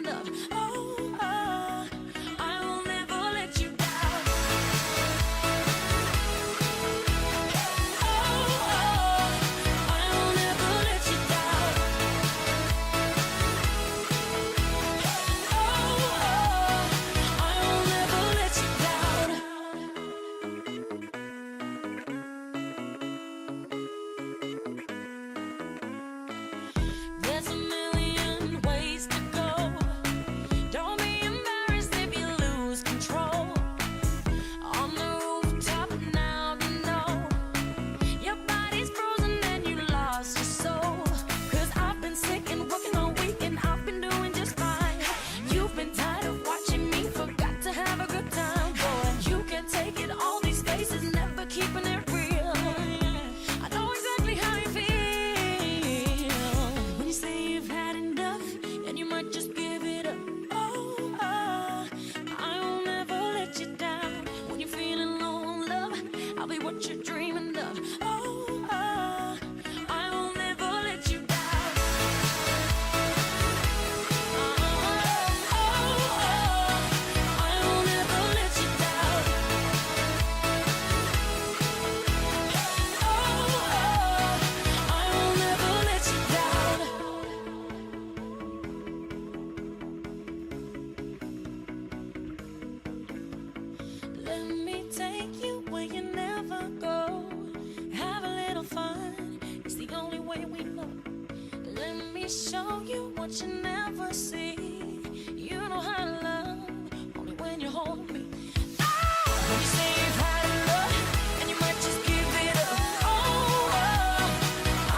love. Oh, I will never let you down. Oh, I will never let you down. Oh, I will never let you down. There's a million ways to go. Don't be embarrassed if you lose control. On the rooftop now, you know your body's frozen and you lost your soul. 'Cause I've been sick and working all week and I've been doing just fine. You've been tired of watching me, forgot to have a good time. Boy, you can't take it, all these faces never keeping it real. I know exactly how you feel when you say you've had enough and you might just give it up. Oh, I will never let you down. When you're feeling low on love, I'll be what you're dreaming of. Oh, I will never let you down. I will never let you down. I will never let you down. Let me take you where you never go. Have a little fun, it's the only way we know. Let me show you what you never see. You know how to love only when you hold me. When you say you've had enough and you might just give it up. Oh,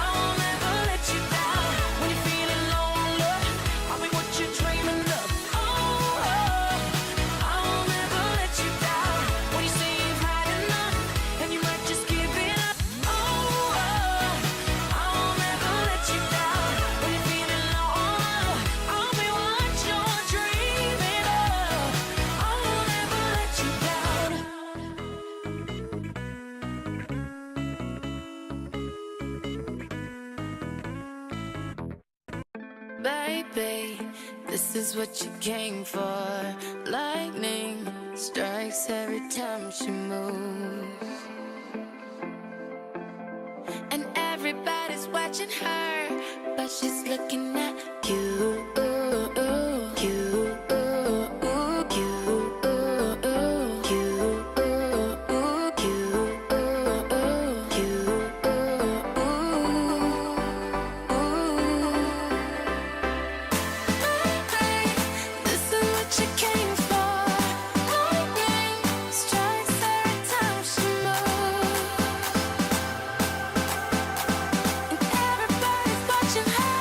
I will never let you down. When you're feeling low on love, I'll be what you're dreaming of. Oh, I will never let you down. When you say you've had enough and you might just give it up. Oh, I will never let you down. When you're feeling low on love, I'll be what you're dreaming of. I will never let you down. Baby, this is what you came for. Lightning strikes every time she moves, and everybody's watching her, but she's looking at you. This is what you came for. Lightning strikes every time she moves, and everybody's watching her,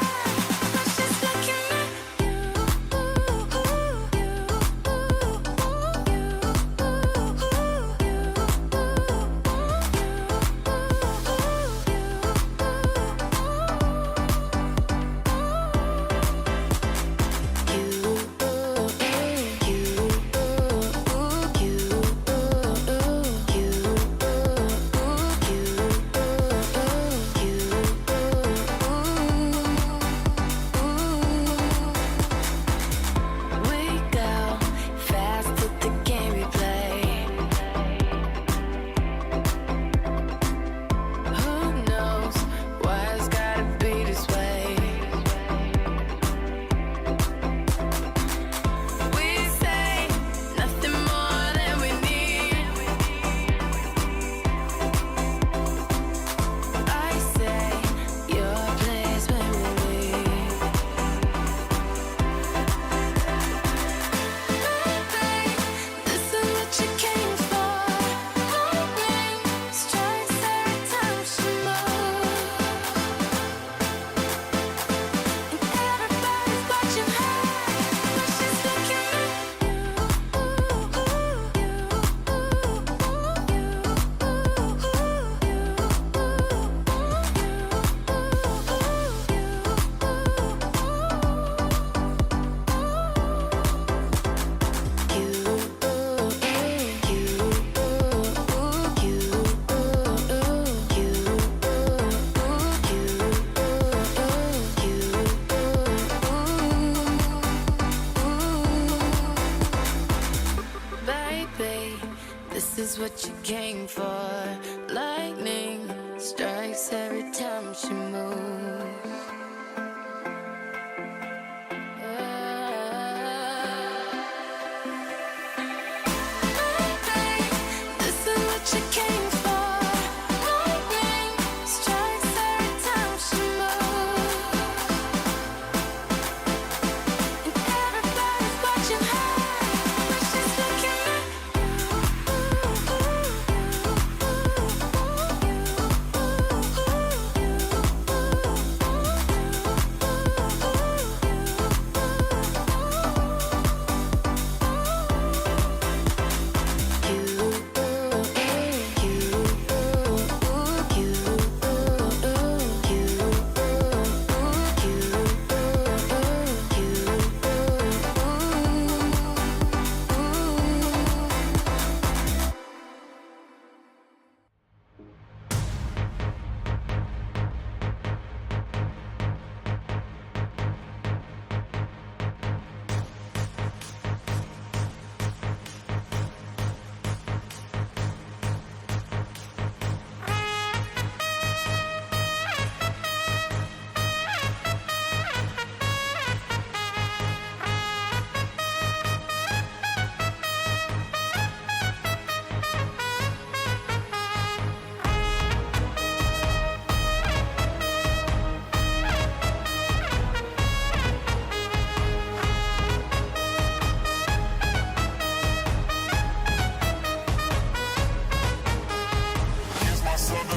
what you came for. Lightning strikes every time she moves. This is what you came for. Lightning strikes every time she moves. And everybody's watching her, but she's looking at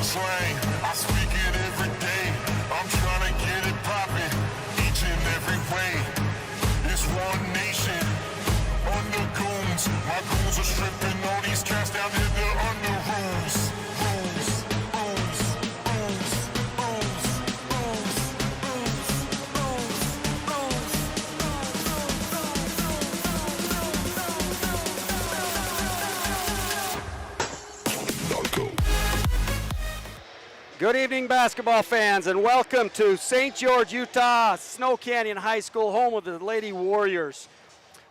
slang, I speak it every day. I'm trying to get it poppin' each and every way. It's one nation under goons. My goons are stripping all these cats down to the under rules. Rules, rules, rules, rules, rules, rules, rules, rules. Good evening, basketball fans, and welcome to St. George, Utah, Snow Canyon High School, home of the Lady Warriors.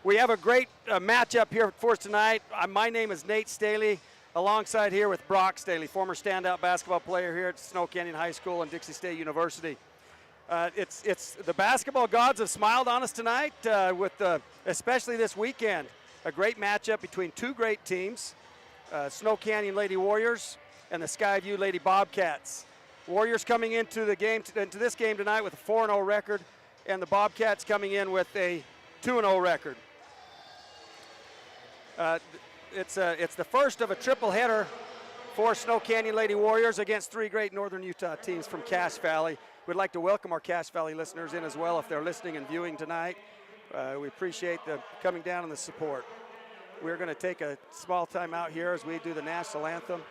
We have a great matchup here for us tonight. My name is Nate Staley, alongside here with Brock Staley, former standout basketball player here at Snow Canyon High School and Dixie State University. It's the basketball gods have smiled on us tonight, especially this weekend. A great matchup between two great teams, Snow Canyon Lady Warriors and the Skyview Lady Bobcats. Warriors coming into this game tonight with a 4-0 record, and the Bobcats coming in with a 2-0 record. It's the first of a triple header for Snow Canyon Lady Warriors against three great Northern Utah teams from Cache Valley. We'd like to welcome our Cache Valley listeners in as well if they're listening and viewing tonight. We appreciate the coming down and the support. We're going to take a small time out here as we do the national anthem.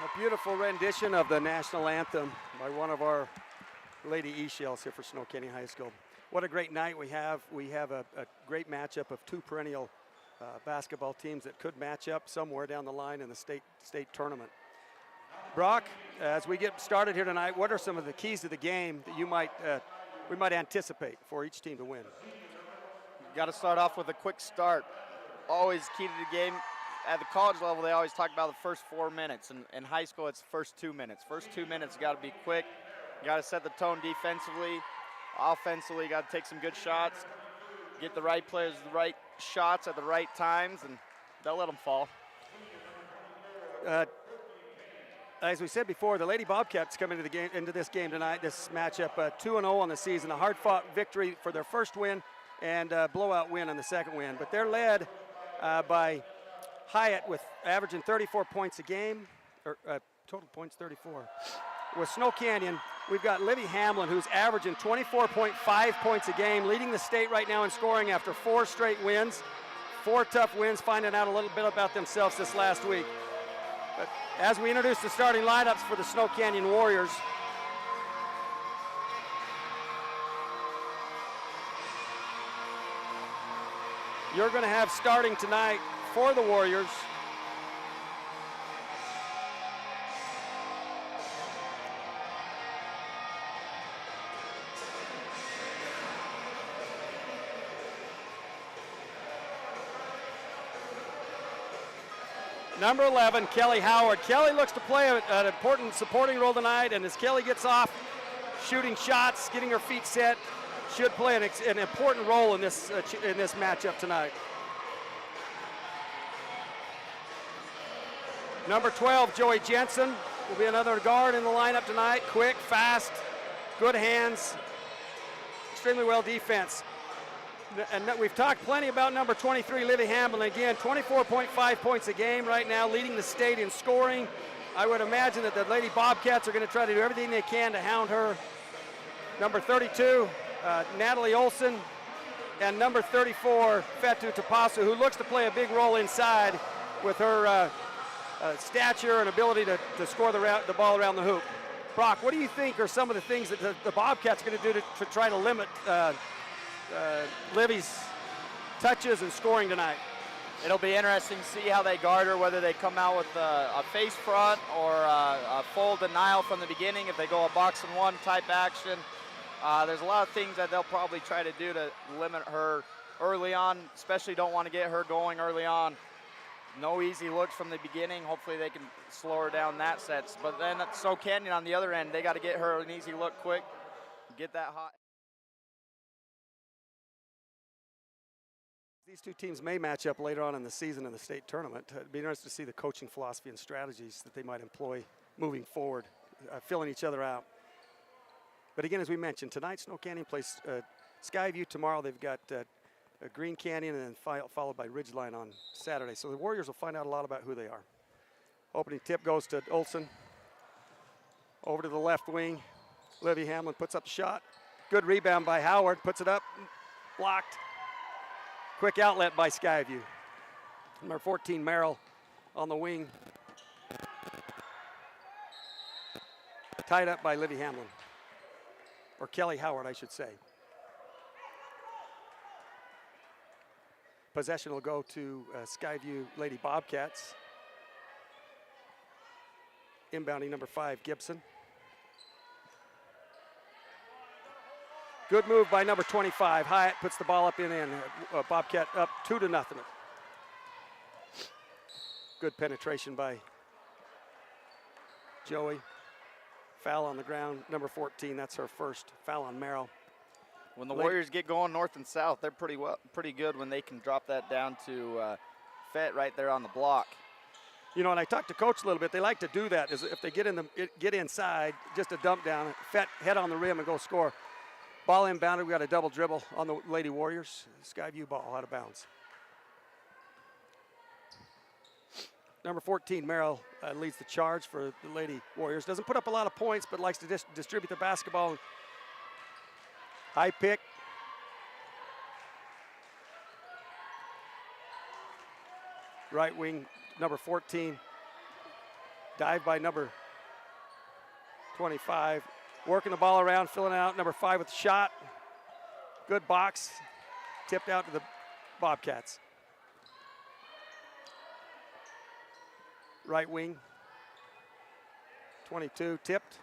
A beautiful rendition of the national anthem by one of our Lady E-Shells here for Snow Canyon High School. What a great night we have. We have a great matchup of two perennial basketball teams that could match up somewhere down the line in the state tournament. Brock, as we get started here tonight, what are some of the keys to the game that we might anticipate for each team to win? Got to start off with a quick start. Always key to the game. At the college level, they always talk about the first 4 minutes. And in high school, it's the first 2 minutes. First 2 minutes got to be quick. You got to set the tone defensively. Offensively, got to take some good shots. Get the right players the right shots at the right times, and don't let them fall. As we said before, the Lady Bobcats come into this game tonight. This matchup, 2-0 on the season, a hard-fought victory for their first win, and a blowout win on the second win. But they're led by Hyatt with averaging 34 points a game, or total points 34. With Snow Canyon, we've got Livy Hamlin, who's averaging 24.5 points a game, leading the state right now in scoring after 4 straight wins. 4 tough wins, finding out a little bit about themselves this last week. But as we introduce the starting lineups for the Snow Canyon Warriors, you're going to have starting tonight for the Warriors number 11, Kelly Howard. Kelly looks to play an important supporting role tonight, and as Kelly gets off shooting shots, getting her feet set, should play an important role in this matchup tonight. Number 12, Joey Jensen, will be another guard in the lineup tonight. Quick, fast, good hands, extremely well defense. And we've talked plenty about number 23, Livy Hamlin. Again, 24.5 points a game right now, leading the state in scoring. I would imagine that the Lady Bobcats are going to try to do everything they can to hound her. Number 32, Natalie Olson, and number 34, Fetu Tapasu, who looks to play a big role inside with her stature and ability to score the ball around the hoop. Brock, what do you think are some of the things that the Bobcats are going to do to try to limit Livy's touches and scoring tonight? It'll be interesting to see how they guard her, whether they come out with a face front or a full denial from the beginning, if they go a box and one type action. There's a lot of things that they'll probably try to do to limit her early on, especially don't want to get her going early on. No easy looks from the beginning. Hopefully they can slow her down that sets. But then at Snow Canyon on the other end, they got to get her an easy look quick, get that hot. These two teams may match up later on in the season in the state tournament. It'd be interesting to see the coaching philosophy and strategies that they might employ moving forward, filling each other out. But again, as we mentioned, tonight Snow Canyon plays Skyview. Tomorrow they've got Green Canyon, and then followed by Ridgeline on Saturday. So the Warriors will find out a lot about who they are. Opening tip goes to Olson. Over to the left wing. Livy Hamlin puts up the shot. Good rebound by Howard, puts it up, blocked. Quick outlet by Skyview. Number 14, Merrill on the wing. Tied up by Livy Hamlin. Or Kelly Howard, I should say. Possession will go to Skyview Lady Bobcats. Inbounding number 5, Gibson. Good move by number 25. Hyatt puts the ball up in, and Bobcat up 2-0. Good penetration by Joey. Foul on the ground, number 14. That's her first foul on Merrill. When the Warriors get going north and south, they're pretty good when they can drop that down to Fett right there on the block. You know, and I talked to Coach a little bit. They like to do that. Is if they get inside, just a dump down, Fett head on the rim and go score. Ball inbounded. We got a double dribble on the Lady Warriors. Skyview ball out of bounds. Number 14, Merrill, leads the charge for the Lady Warriors. Doesn't put up a lot of points, but likes to distribute the basketball. High pick. Right wing, number 14. Dive by number 25. Working the ball around, filling out number 5 with the shot. Good box. Tipped out to the Bobcats. Right wing. 22 tipped.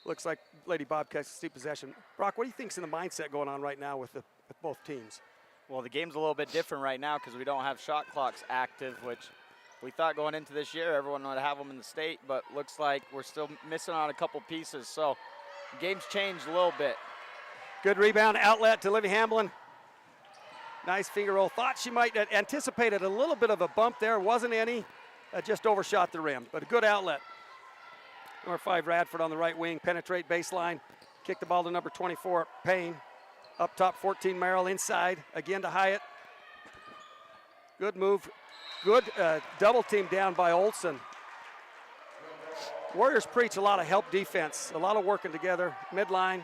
Looks like Lady Bobcats steep possession. Brock, what do you think's in the mindset going on right now with both teams? Well, the game's a little bit different right now because we don't have shot clocks active, which we thought going into this year everyone would have them in the state, but looks like we're still missing on a couple pieces. So the game's changed a little bit. Good rebound, outlet to Livy Hamlin. Nice finger roll. Thought she might have anticipated a little bit of a bump there. Wasn't any. Just overshot the rim, but a good outlet. Number 5, Radford on the right wing. Penetrate baseline. Kick the ball to number 24, Payne. Up top, 14, Merrill inside. Again to Hyatt. Good move. Good double team down by Olson. Warriors preach a lot of help defense, a lot of working together. Midline.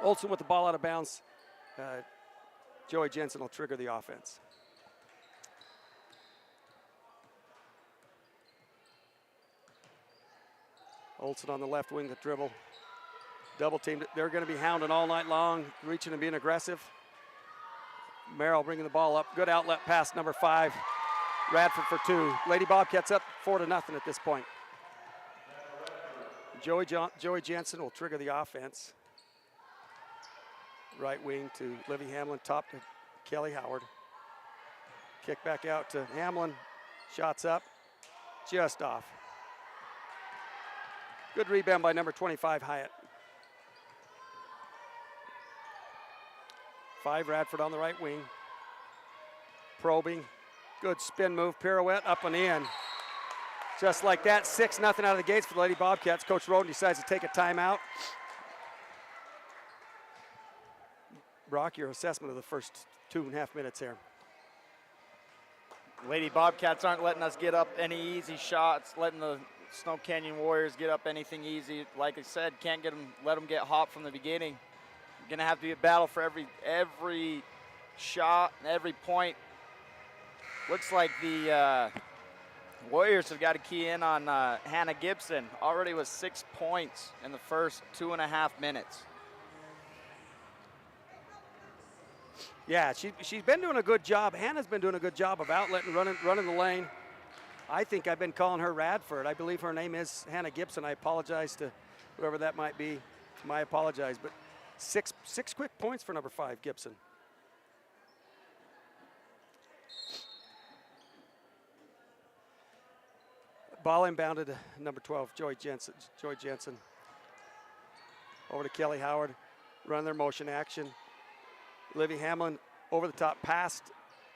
Olson with the ball out of bounds. Joey Jensen will trigger the offense. Olson on the left wing, the dribble. Double teamed. They're going to be hounding all night long, reaching and being aggressive. Merrill bringing the ball up. Good outlet pass, number 5. Radford for 2. Lady Bobcats up 4-0 at this point. Joey Jensen will trigger the offense. Right wing to Livy Hamlin, top to Kelly Howard. Kick back out to Hamlin. Shots up, just off. Good rebound by number 25, Hyatt. 5, Radford on the right wing. Probing, good spin move, pirouette, up and in. Just like that, 6-0 out of the gates for the Lady Bobcats. Coach Roden decides to take a timeout. Brock, your assessment of the first 2.5 minutes here. Lady Bobcats aren't letting us get up any easy shots, letting the Snow Canyon Warriors get up anything easy. Like I said, can't let them get hot from the beginning. You're gonna have to be a battle for every shot and every point. Looks like the Warriors have got to key in on Hannah Gibson. Already with 6 points in the first 2.5 minutes. Yeah, she's been doing a good job. Hannah's been doing a good job of outletting, running the lane. I think I've been calling her Radford. I believe her name is Hannah Gibson. I apologize to whoever that might be. I apologize, but six quick points for number 5, Gibson. Ball inbounded to number 12, Joy Jensen. Over to Kelly Howard, run their motion action. Livy Hamlin over the top, pass to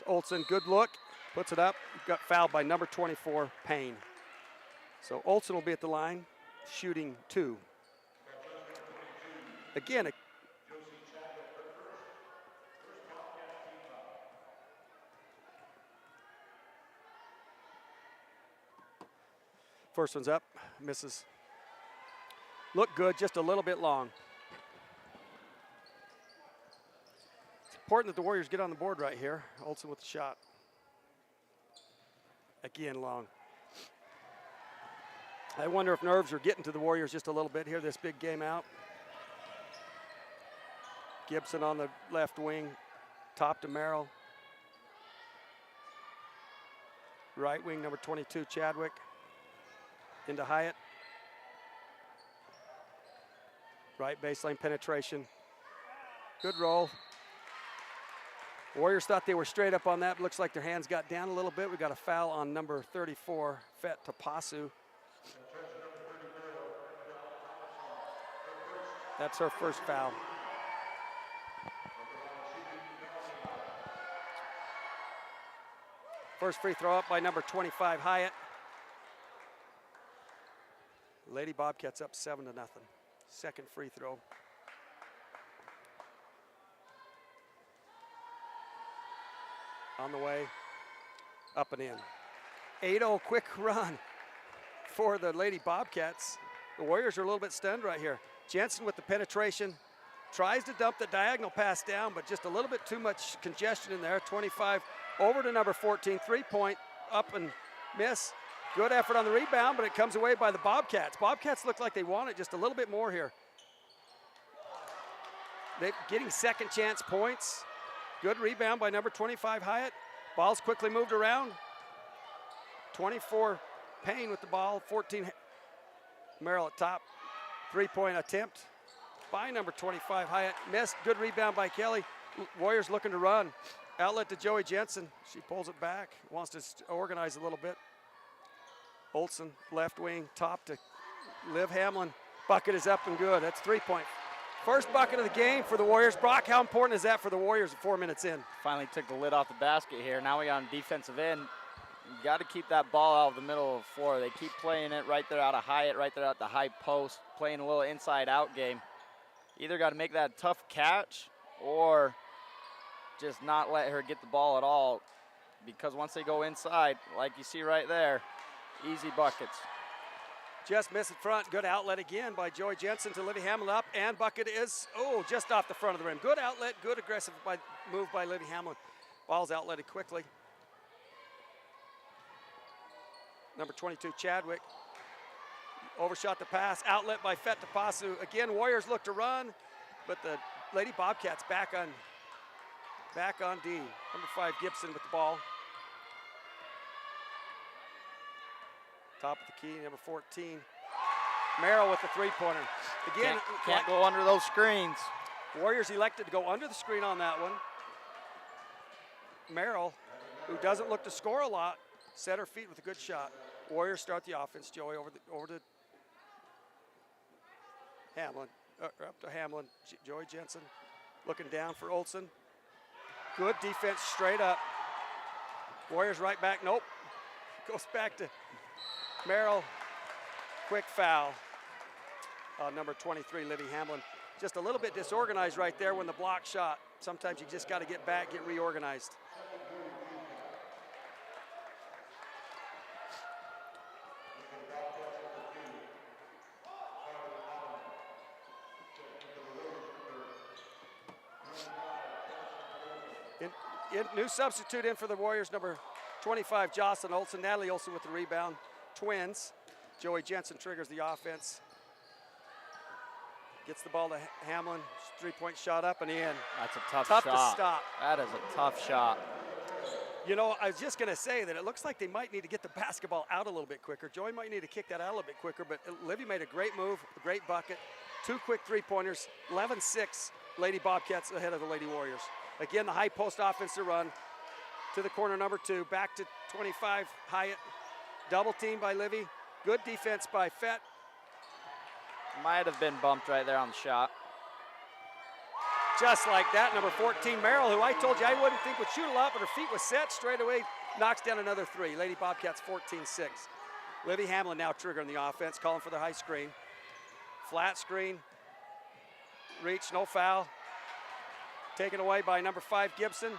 Olson, good look, puts it up, got fouled by number 24, Payne. So Olson will be at the line, shooting 2. Again, first one's up, misses. Look good, just a little bit long. Important that the Warriors get on the board right here. Olson with the shot. Again, long. I wonder if nerves are getting to the Warriors just a little bit here, this big game out. Gibson on the left wing, top to Merrill. Right wing, number 22, Chadwick. Into Hyatt. Right baseline penetration. Good roll. Warriors thought they were straight up on that, but looks like their hands got down a little bit. We got a foul on number 34, Fet Tapasu. That's her first foul. First free throw up by number 25, Hyatt. Lady Bobcats up 7-0. Second free throw. On the way, up and in. 8-0 quick run for the Lady Bobcats. The Warriors are a little bit stunned right here. Jensen with the penetration, tries to dump the diagonal pass down, but just a little bit too much congestion in there. 25 over to number 14, 3-point, up and miss. Good effort on the rebound, but it comes away by the Bobcats. Bobcats look like they want it just a little bit more here. they're getting second chance points. Good rebound by number 25, Hyatt. Ball's quickly moved around. 24, Payne with the ball. 14, Merrill at top. Three-point attempt by number 25, Hyatt. Missed. Good rebound by Kelly. Warriors looking to run. Outlet to Joey Jensen. She pulls it back. Wants to organize a little bit. Olsen, left wing, top to Liv Hamlin. Bucket is up and good. That's 3-point. First bucket of the game for the Warriors. Brock, how important is that for the Warriors 4 minutes in? Finally took the lid off the basket here. Now we got on defensive end. You got to keep that ball out of the middle of the floor. They keep playing it right there out of Hyatt, right there at the high post, playing a little inside-out game. Either got to make that a tough catch or just not let her get the ball at all, because once they go inside, like you see right there, easy buckets. Just missed it front. Good outlet again by Joey Jensen to Livy Hamlin up, and bucket is, just off the front of the rim. Good outlet, good aggressive move by Livy Hamlin. Ball's outletted quickly. Number 22, Chadwick. Overshot the pass, outlet by Fet Tapasu. Again, Warriors look to run, but the Lady Bobcats back on D. Number 5, Gibson with the ball. Top of the key, number 14. Merrill with the three-pointer. Again, can't go under those screens. Warriors elected to go under the screen on that one. Merrill, who doesn't look to score a lot, set her feet with a good shot. Warriors start the offense. Joey over to Hamlin, up to Hamlin. Joey Jensen looking down for Olsen. Good defense straight up. Warriors right back. Nope. Goes back to Merrill. Quick foul. Number 23, Livy Hamlin. Just a little bit disorganized right there when the block shot. Sometimes you just got to get back, get reorganized. New substitute in for the Warriors, number 25, Jocelyn Olsen. Natalie Olsen with the rebound. Twins. Joey Jensen triggers the offense. Gets the ball to Hamlin. Three-point shot up and in. That's a tough shot. Tough to stop. That is a tough shot. You know, I was just going to say that it looks like they might need to get the basketball out a little bit quicker. Joey might need to kick that out a little bit quicker, but Livy made a great move, a great bucket. 2 quick three-pointers. 11-6, Lady Bobcats ahead of the Lady Warriors. Again, the high post offense to run to the corner, number 2. Back to 25, Hyatt. Double team by Livy. Good defense by Fett. Might have been bumped right there on the shot. Just like that, number 14, Merrill, who I told you I wouldn't think would shoot a lot, but her feet was set straight away, knocks down another 3. Lady Bobcats 14-6. Livy Hamlin now triggering the offense, calling for the high screen. Flat screen. Reach, no foul. Taken away by number 5, Gibson.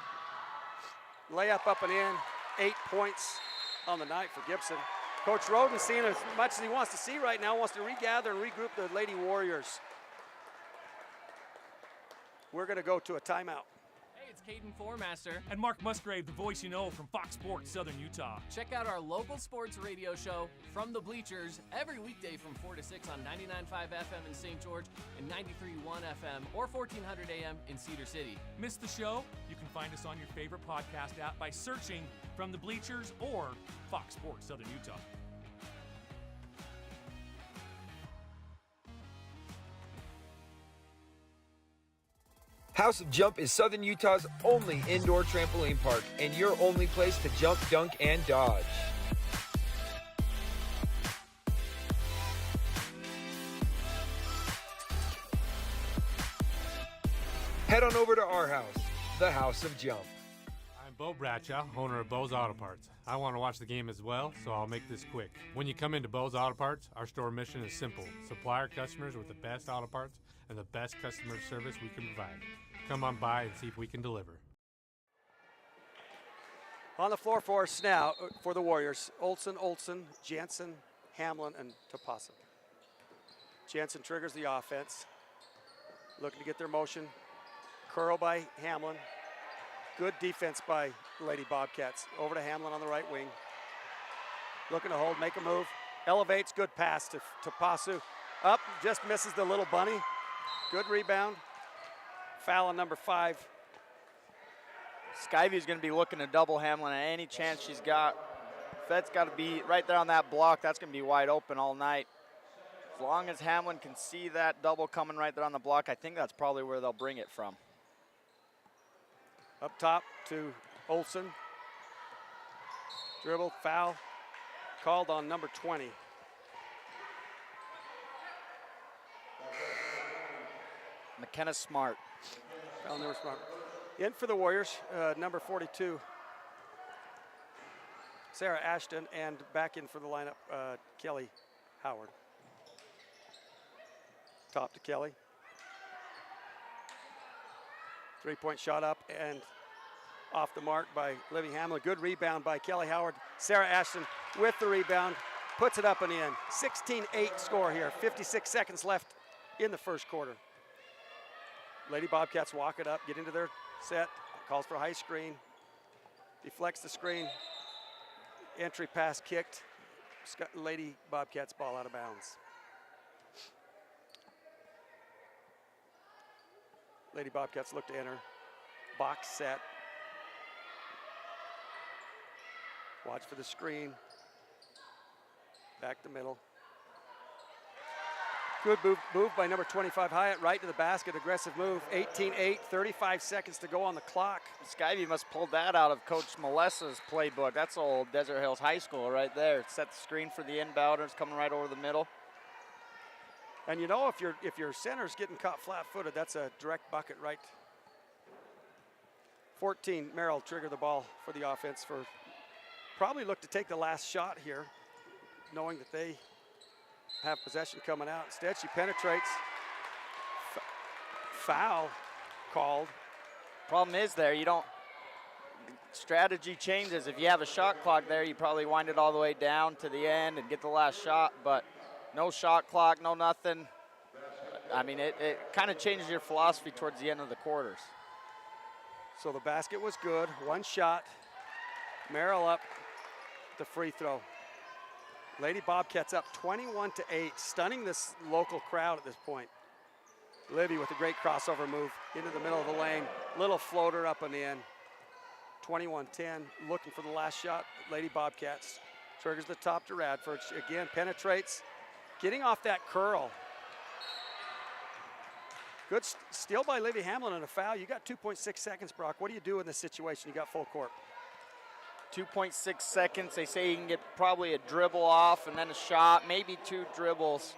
Layup up and in. 8 points on the night for Gibson. Coach Roden seeing as much as he wants to see right now, wants to regather and regroup the Lady Warriors. We're going to go to a timeout. Hey, it's Caden Formaster. And Mark Musgrave, the voice you know from Fox Sports Southern Utah. Check out our local sports radio show, From the Bleachers, every weekday from 4 to 6 on 99.5 FM in St. George and 93.1 FM or 1400 AM in Cedar City. Miss the show? You can find us on your favorite podcast app by searching From the Bleachers or Fox Sports Southern Utah. House of Jump is Southern Utah's only indoor trampoline park and your only place to jump, dunk, and dodge. Head on over to our house, the House of Jump. I'm Bo Bradshaw, owner of Bo's Auto Parts. I want to watch the game as well, so I'll make this quick. When you come into Bo's Auto Parts, our store mission is simple. Supply our customers with the best auto parts and the best customer service we can provide. Come on by and see if we can deliver. On the floor for us now for the Warriors, Olsen, Jansen, Hamlin, and Tapasa. Jansen triggers the offense. Looking to get their motion. Curl by Hamlin. Good defense by Lady Bobcats. Over to Hamlin on the right wing. Looking to hold, make a move. Elevates, good pass to Tapasu. Up, just misses the little bunny. Good rebound. Foul on number 5. Skyview's going to be looking to double Hamlin at any chance she's got. That's got to be right there on that block. That's going to be wide open all night. As long as Hamlin can see that double coming right there on the block, I think that's probably where they'll bring it from. Up top to Olsen. Dribble, foul, called on number 20. McKenna Smart. Foul number Smart. In for the Warriors, number 42. Sarah Ashton, and back in for the lineup, Kelly Howard. Top to Kelly. 3-point shot up and off the mark by Livy Hamlin. Good rebound by Kelly Howard. Sarah Ashton with the rebound, puts it up and in. 16-8 score here, 56 seconds left in the first quarter. Lady Bobcats walk it up, get into their set, calls for a high screen, deflects the screen, entry pass kicked. Lady Bobcats ball out of bounds. Lady Bobcats look to enter. Box set. Watch for the screen. Back to middle. Good move by number 25 Hyatt, right to the basket, aggressive move. 18-8, 35 seconds to go on the clock. Skyview must pull that out of Coach Melissa's playbook. That's old Desert Hills High School right there. Set the screen for the inbounders coming right over the middle. And you know, if your center's getting caught flat-footed, that's a direct bucket right. 14, Merrill trigger the ball for the offense for probably look to take the last shot here, knowing that they have possession coming out. Instead, she penetrates. Foul called. Problem is there, you don't, strategy changes. If you have a shot clock there, you probably wind it all the way down to the end and get the last shot, but no shot clock, no nothing. I mean, it kind of changes your philosophy towards the end of the quarters. So the basket was good, one shot. Merrill up the free throw. Lady Bobcats up 21-8, stunning this local crowd at this point. Livy with a great crossover move into the middle of the lane. Little floater up and in. 21-10, looking for the last shot. Lady Bobcats triggers the top to Radford. She again penetrates, getting off that curl. Good steal by Livy Hamlin and a foul. You got 2.6 seconds, Brock. What do you do in this situation? You got full court. 2.6 seconds. They say you can get probably a dribble off and then a shot, maybe 2 dribbles.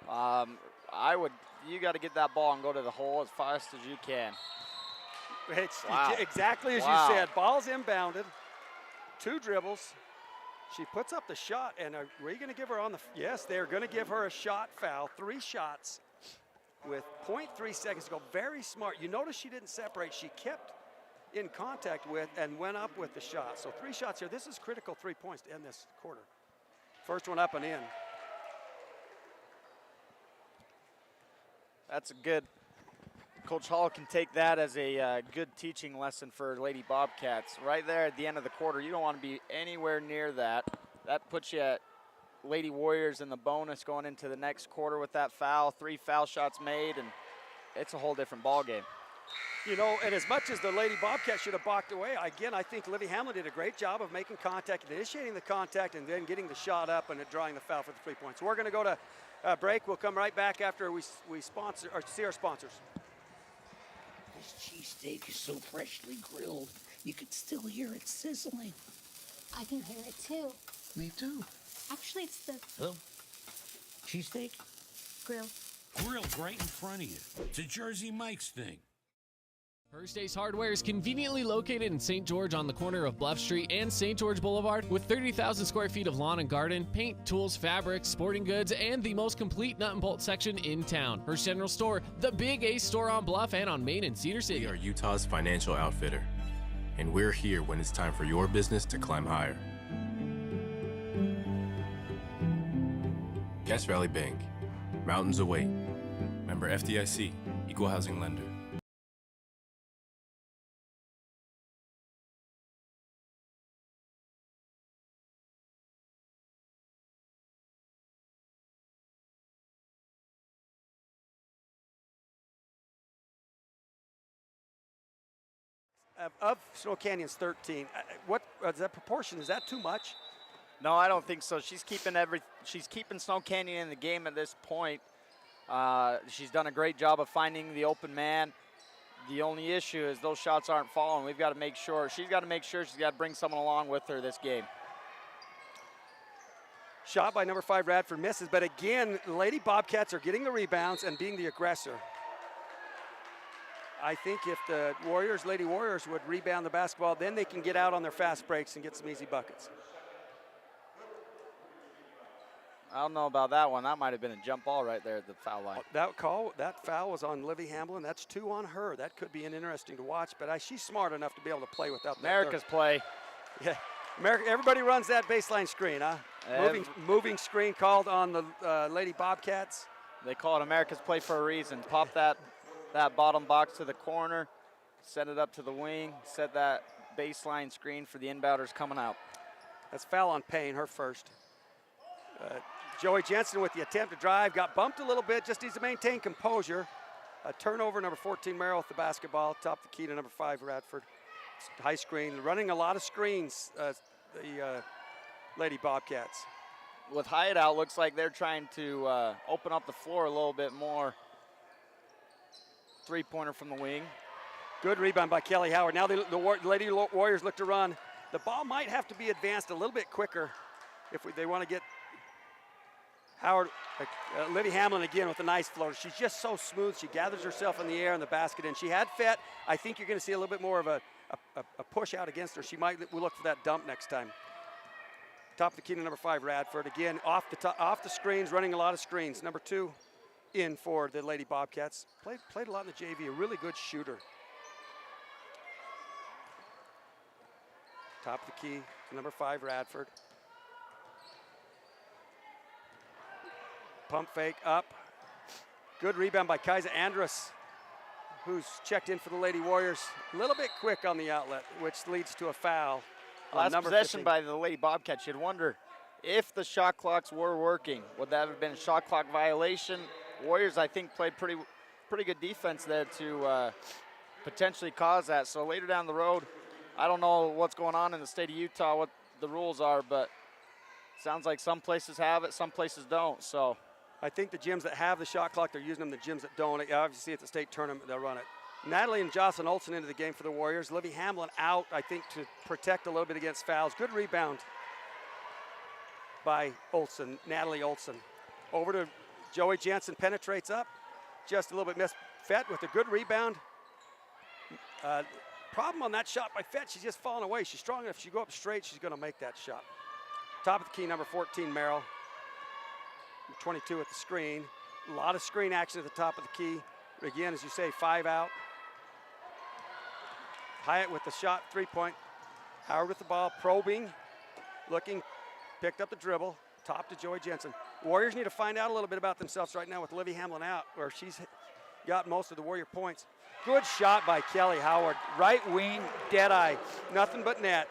You got to get that ball and go to the hole as fast as you can. It's Wow. exactly as Wow. you said. Ball's inbounded. 2 dribbles. She puts up the shot, and are we going to give her on the? Yes, they're going to give her a shot foul. 3 shots with 0.3 seconds to go. Very smart. You notice she didn't separate. She kept in contact with and went up with the shot. So 3 shots here. This is critical 3 points to end this quarter. First one up and in. That's a good, Coach Hall can take that as a good teaching lesson for Lady Bobcats. Right there at the end of the quarter, you don't want to be anywhere near that. That puts you at Lady Warriors in the bonus going into the next quarter with that foul. 3 foul shots made, and it's a whole different ball game. You know, and as much as the Lady Bobcats should have balked away, again, I think Livy Hamlin did a great job of making contact, initiating the contact, and then getting the shot up and drawing the foul for the 3 points. We're going to go to break. We'll come right back after we sponsor or see our sponsors. This cheesesteak is so freshly grilled, you can still hear it sizzling. I can hear it too. Me too. Actually, it's the Oh, cheesesteak? grill. Grilled right in front of you. It's a Jersey Mike's thing. First Ace Hardware is conveniently located in St. George on the corner of Bluff Street and St. George Boulevard with 30,000 square feet of lawn and garden, paint, tools, fabrics, sporting goods, and the most complete nut and bolt section in town. First General Store, the Big Ace store on Bluff and on Main in Cedar City. We are Utah's financial outfitter, and we're here when it's time for your business to climb higher. Cache Valley Bank, mountains away. Member FDIC, Equal Housing Lender. of Snow Canyon's 13. What is that proportion? Is that too much? No, I don't think so. She's keeping Snow Canyon in the game at this point. She's done a great job of finding the open man. The only issue is those shots aren't falling. We've got to make sure. She's got to bring someone along with her this game. Shot by number 5 Radford misses, but again, Lady Bobcats are getting the rebounds and being the aggressor. I think if the Lady Warriors would rebound the basketball, then they can get out on their fast breaks and get some easy buckets. I don't know about that one. That might have been a jump ball right there at the foul line. That foul was on Livy Hamblin. That's 2 on her. That could be interesting to watch, but she's smart enough to be able to play without that. America's play. Yeah, Everybody runs that baseline screen, huh? Moving screen called on the Lady Bobcats. They call it America's play for a reason. Pop that bottom box to the corner, set it up to the wing, set that baseline screen for the inbounders coming out. That's foul on Payne, her first. Joey Jensen with the attempt to drive, got bumped a little bit, just needs to maintain composure. A turnover, number 14 Merrill with the basketball, top the key to number 5 Radford. High screen, running a lot of screens, the Lady Bobcats. With Hyatt out, looks like they're trying to open up the floor a little bit more. Three-pointer from the wing. Good rebound by Kelly Howard. Now the Lady Warriors look to run. The ball might have to be advanced a little bit quicker if they want to get Howard. Livy Hamlin again with a nice floater. She's just so smooth. She gathers herself in the air in the basket, and she had Fett. I think you're going to see a little bit more of a push out against her. We'll look for that dump next time. Top of the key to number 5 Radford. Again, off the screens, running a lot of screens. Number 2 in for the Lady Bobcats. Played a lot in the JV, a really good shooter. Top of the key to number 5 Radford. Pump fake up. Good rebound by Kaisa Andrus, who's checked in for the Lady Warriors. A little bit quick on the outlet, which leads to a foul. Last possession 15 by the Lady Bobcats. You'd wonder if the shot clocks were working. Would that have been a shot clock violation? Warriors, I think, played pretty good defense there to potentially cause that. So later down the road, I don't know what's going on in the state of Utah, what the rules are, but sounds like some places have it, some places don't. So I think the gyms that have the shot clock, they're using them. The gyms that don't, obviously at the state tournament, they'll run it. Natalie and Jocelyn Olsen into the game for the Warriors. Livy Hamlin out, I think, to protect a little bit against fouls. Good rebound by Olsen, Natalie Olsen. Over to Joey Jensen, penetrates up. Just a little bit missed. Fett with a good rebound. Problem on that shot by Fett, she's just falling away. She's strong enough. If she go up straight, she's going to make that shot. Top of the key, number 14, Merrill. 22 at the screen. A lot of screen action at the top of the key. Again, as you say, 5 out. Hyatt with the shot, 3-point. Howard with the ball, probing, looking, picked up the dribble, top to Joey Jensen. Warriors need to find out a little bit about themselves right now with Livy Hamlin out, where she's got most of the Warrior points. Good shot by Kelly Howard. Right wing, dead eye, nothing but net.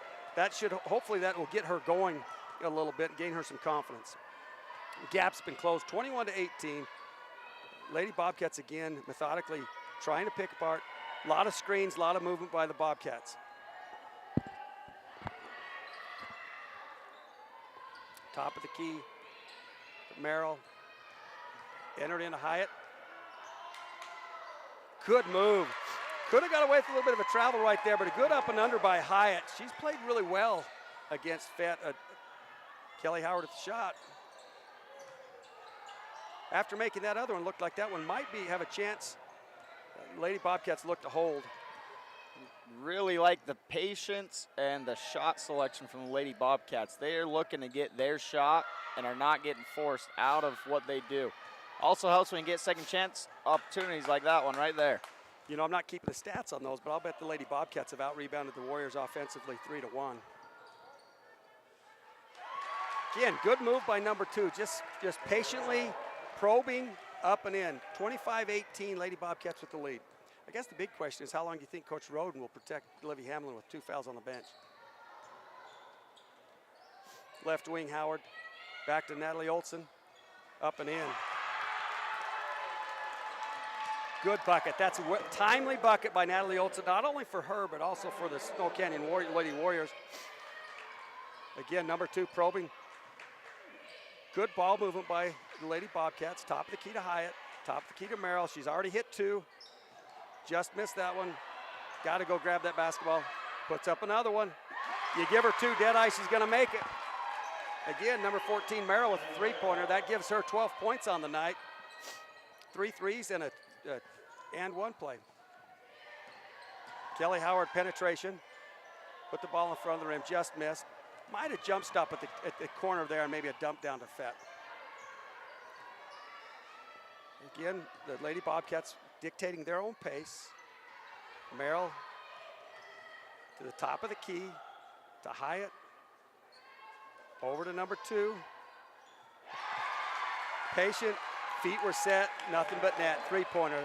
Hopefully that will get her going a little bit and gain her some confidence. Gap's been closed, 21-18. Lady Bobcats again, methodically trying to pick apart. A lot of screens, a lot of movement by the Bobcats. Top of the key, Merrill. Entered into Hyatt. Good move. Could have got away with a little bit of a travel right there, but a good up and under by Hyatt. She's played really well against Kelly Howard at the shot. After making that other one, looked like that one might have a chance. Lady Bobcats look to hold. Really like the patience and the shot selection from the Lady Bobcats. They are looking to get their shot and are not getting forced out of what they do. Also helps when you get second chance opportunities like that one right there. You know, I'm not keeping the stats on those, but I'll bet the Lady Bobcats have out-rebounded the Warriors offensively 3-1. Again, good move by number 2, just patiently probing up and in. 25-18, Lady Bobcats with the lead. I guess the big question is how long do you think Coach Roden will protect Livy Hamlin with 2 fouls on the bench? Left wing Howard, back to Natalie Olsen, up and in. Good bucket. That's a timely bucket by Natalie Olson, not only for her, but also for the Snow Canyon Lady Warriors. Again, number 2 probing. Good ball movement by the Lady Bobcats. Top of the key to Hyatt, top of the key to Merrill. She's already hit 2. Just missed that one. Got to go grab that basketball. Puts up another one. You give her 2, dead eye, she's going to make it. Again, number 14, Merrill with a three-pointer. That gives her 12 points on the night. 3 threes and a and 1 play. Kelly Howard penetration. Put the ball in front of the rim, just missed. Might have jump stop at the corner there and maybe a dump down to Fett. Again, the Lady Bobcats dictating their own pace. Merrill to the top of the key, to Hyatt. Over to number 2. Patient, feet were set, nothing but net, three-pointer.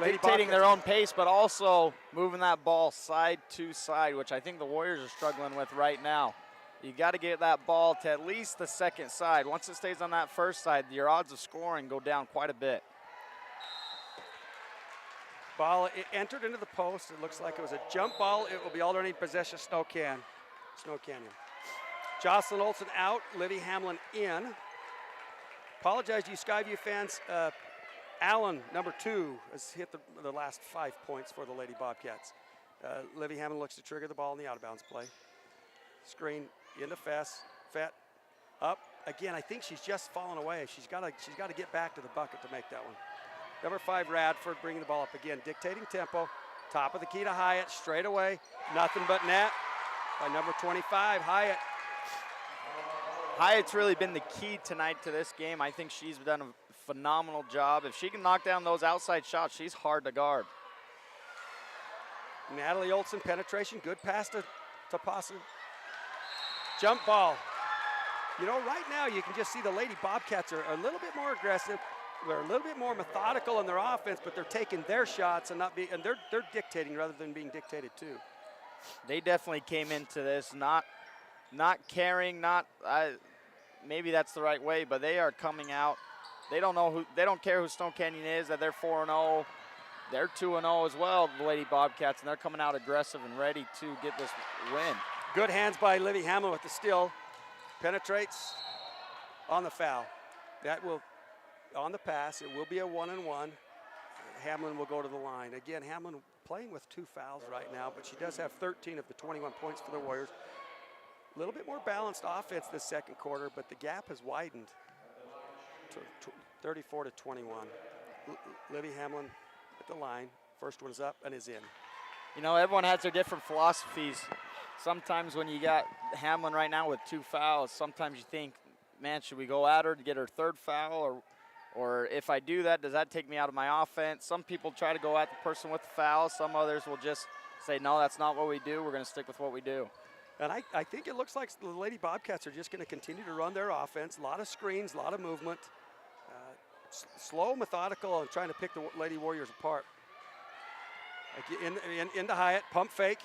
Dictating their own pace, but also moving that ball side to side, which I think the Warriors are struggling with right now. You got to get that ball to at least the second side. Once it stays on that first side, your odds of scoring go down quite a bit. Ball entered into the post. It looks like it was a jump ball. It will be alternating possession, Snow Canyon. Jocelyn Olson out, Livy Hamlin in. Apologize to you Skyview fans. Allen, number 2, has hit the last 5 points for the Lady Bobcats. Livy Hamlin looks to trigger the ball in the out-of-bounds play. Screen into Fett, up. Again, I think she's just fallen away. She's got to get back to the bucket to make that one. Number 5, Radford, bringing the ball up again, dictating tempo. Top of the key to Hyatt, straight away. Nothing but net by number 25, Hyatt. Hyatt's really been the key tonight to this game. I think she's done a phenomenal job. If she can knock down those outside shots, she's hard to guard. Natalie Olson, penetration, good pass to Pasu. Jump ball. You know, right now you can just see the Lady Bobcats are a little bit more aggressive. They're a little bit more methodical in their offense, but they're taking their shots and they're dictating rather than being dictated to. They definitely came into this not caring, maybe that's the right way, but they are coming out. They don't care who Stone Canyon is, that they're 4-0. They're 2-0 as well, the Lady Bobcats, and they're coming out aggressive and ready to get this win. Good hands by Livy Hamlin with the steal. Penetrates on the foul. That will, on the pass, it will be a 1-and-1. Hamlin will go to the line. Again, Hamlin playing with 2 fouls right now, but she does have 13 of the 21 points for the Warriors. A little bit more balanced offense this second quarter, but the gap has widened to 34 to 21. Livy Hamlin at the line. First one is up and is in. You know, everyone has their different philosophies. Sometimes when you got Hamlin right now with 2 fouls, sometimes you think, man, should we go at her to get her 3rd foul? Or if I do that, does that take me out of my offense? Some people try to go at the person with the foul. Some others will just say, no, that's not what we do. We're going to stick with what we do. And I think it looks like the Lady Bobcats are just going to continue to run their offense. A lot of screens, a lot of movement. Slow, methodical, and trying to pick the Lady Warriors apart. Into Hyatt, pump fake.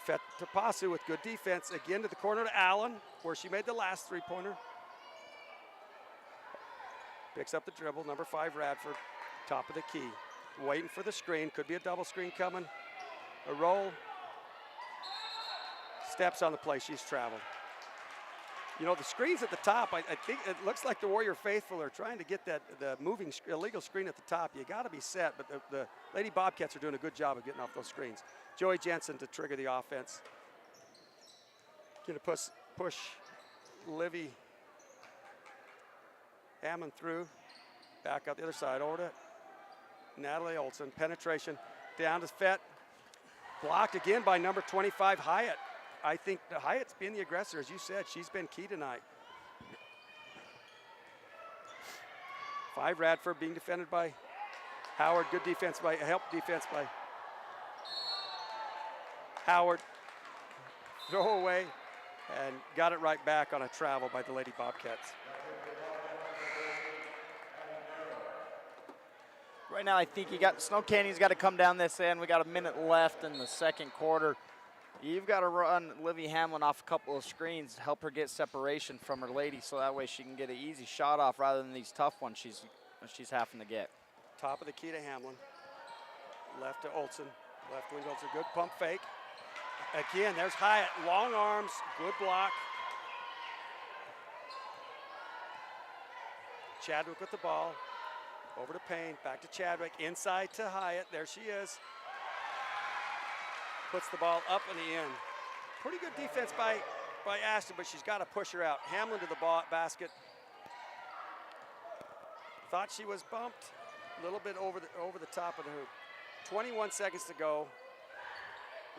Fett to Pasu with good defense. Again to the corner to Allen, where she made the last 3-pointer. Picks up the dribble, number 5, Radford, top of the key. Waiting for the screen, could be a double screen coming. A roll. Steps on the play, she's traveled. You know, the screens at the top, I think it looks like the Warrior faithful are trying to get the moving illegal screen at the top. You got to be set, but the Lady Bobcats are doing a good job of getting off those screens. Joey Jensen to trigger the offense. Going to push Livy Hammond through. Back out the other side, over to Natalie Olson. Penetration down to Fett. Blocked again by number 25, Hyatt. I think Hyatt's been the aggressor, as you said. She's been key tonight. 5, Radford being defended by Howard. Good defense by, help defense by Howard. Throw away and got it right back on a travel by the Lady Bobcats. Right now, I think Snow Canyon's got to come down this end. We got a minute left in the second quarter. You've got to run Livy Hamlin off a couple of screens to help her get separation from her lady, so that way she can get an easy shot off rather than these tough ones she's having to get. Top of the key to Hamlin. Left to Olsen. Left wing Olsen. Good pump fake. Again, there's Hyatt. Long arms. Good block. Chadwick with the ball. Over to Payne. Back to Chadwick. Inside to Hyatt. There she is. Puts the ball up in the end. Pretty good defense by Ashton, but she's got to push her out. Hamlin to the basket. Thought she was bumped a little bit over the top of the hoop. 21 seconds to go.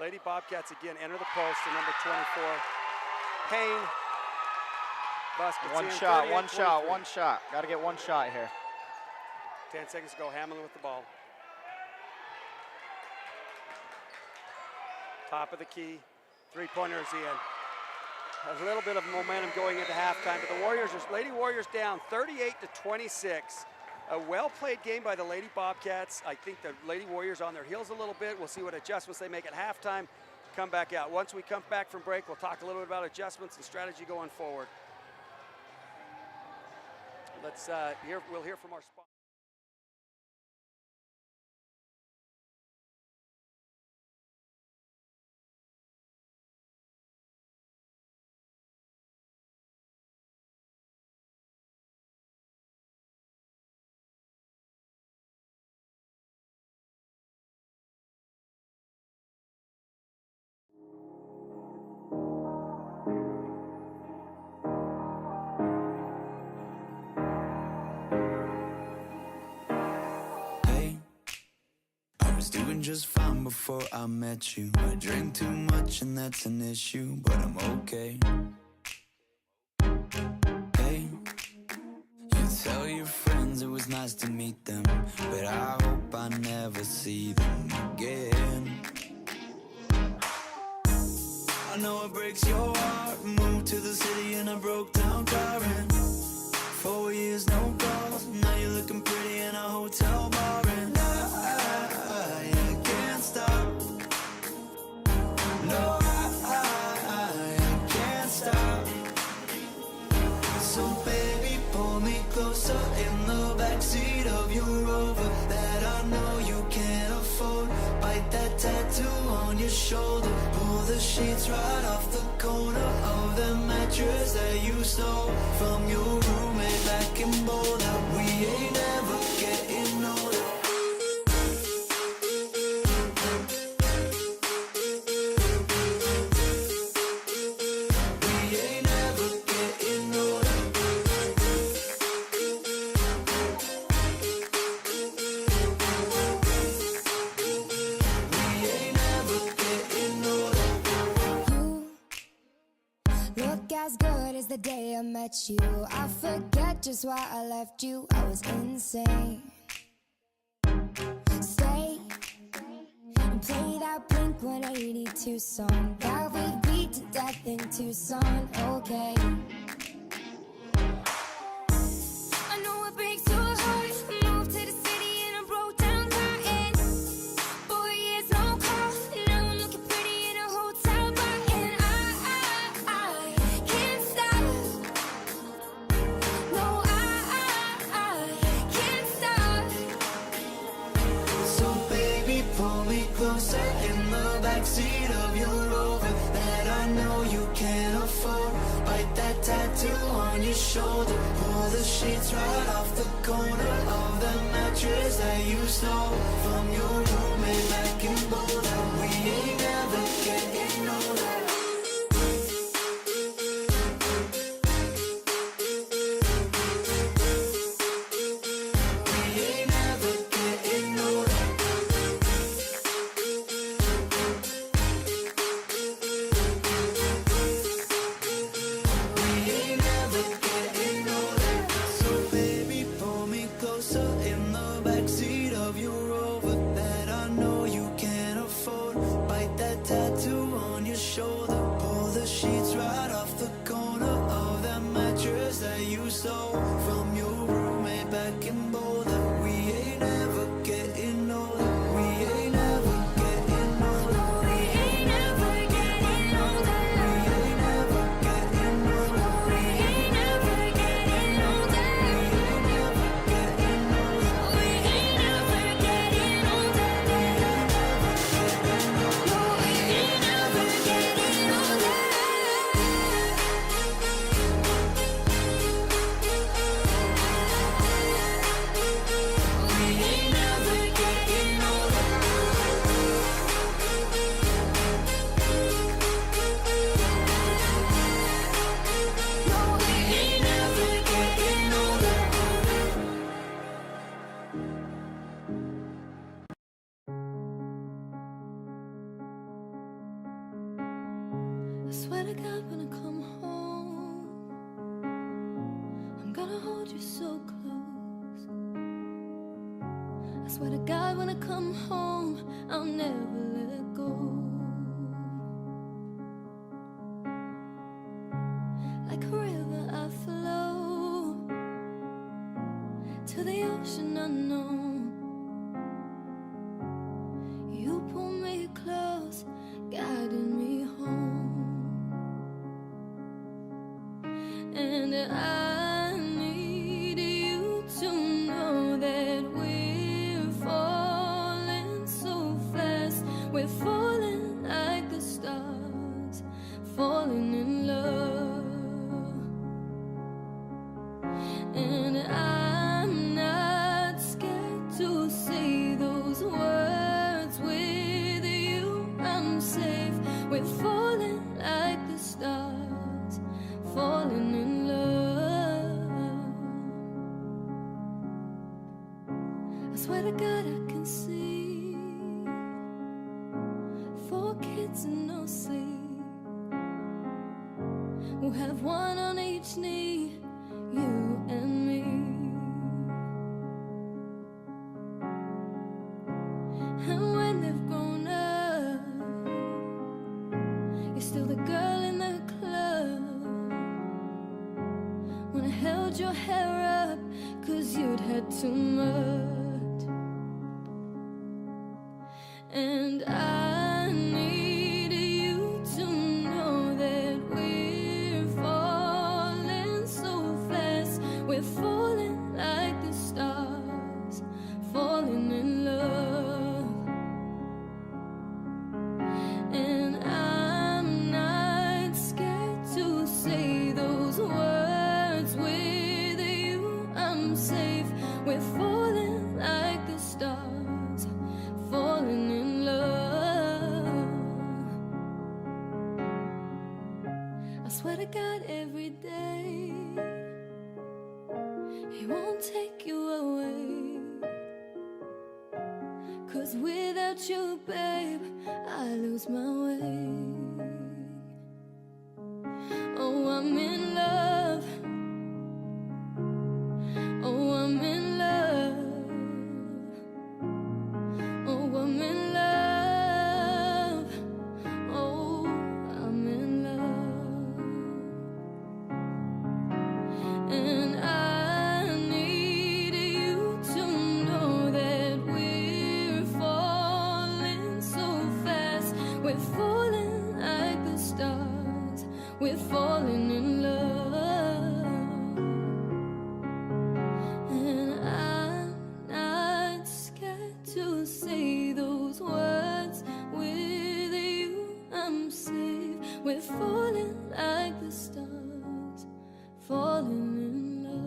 Lady Bobcats again enter the post to number 24. Payne. Buskets One in, shot, 38, one shot, 23. one shot. Got to get one shot here. 10 seconds to go. Hamlin with the ball. Top of the key. Three-pointer is in. A little bit of momentum going into halftime, but the Lady Warriors down 38-26. A well-played game by the Lady Bobcats. I think the Lady Warriors on their heels a little bit. We'll see what adjustments they make at halftime. Come back out. Once we come back from break, we'll talk a little bit about adjustments and strategy going forward. We'll hear from our sponsor. Doing just fine before I met you. I drink too much and that's an issue, but I'm okay. Hey, you tell your friends it was nice to meet them, but I hope I never see them again. I know it breaks your heart. Moved to the city and I broke down crying. 4 years, no calls. Now you're looking pretty in a hotel bar, and I can't stop. No, I can't stop. So baby, pull me closer in the backseat of your Rover that I know you can't afford. Bite that tattoo on your shoulder. Pull the sheets right off the corner of the mattress that you stole from your roommate back in Boulder. We ain't never getting older. We ain't never getting older. We ain't never getting older. You look as good as the day I met you. I forget just why I left you. I was insane. Stay and play that Blink 182 song that we beat to death in Tucson. Okay. I know it breaks your heart. Moved to the city and I broke down crying. 4 years, no call. Now I'm looking pretty in a hotel bar, and I can't stop. No, I can't stop. So baby, pull me closer in the backseat of your Rover that I know you can't afford. Bite that tattoo on your shoulder. Pull the sheets right off the corner of the mattress that you stole from your roommate back in Boulder. We ain't never getting older. We ain't never getting older. We ain't never getting older. So baby, pull me closer in the backseat of your Rover that I know you can't afford. Bite that tattoo on your shoulder. wanna hold you so close. I swear to God, when I come home, I'll never let go. Like a river I flow to the ocean unknown. You pull me close, guiding me home. And I need you to know that we're falling so fast. We're falling like the stars, falling in love. And I'm not scared to say those words with you. I'm safe. We're falling like the stars, falling in love. I swear to God I can see 4 kids and no sleep, who have one on each knee, you and me. And when they've grown up, you're still the girl in the club. When I held your hair up, 'cause you'd had too much. And I need you to know that we're falling so fast. We're falling like the stars, falling in love. And I'm not scared to say those words with you. I'm safe. We're falling like the stars, falling in love. I swear to God every day, He won't take you away. 'Cause without you, babe, I lose my way. Oh, I'm in love. Oh, I'm in love. Oh, I'm in love. Oh, I'm in love. And I need you to know that we're falling so fast. We're falling like the stars. We're falling in love. And I'm not scared to say those words with you. I'm safe. We're falling like the stars, falling in love.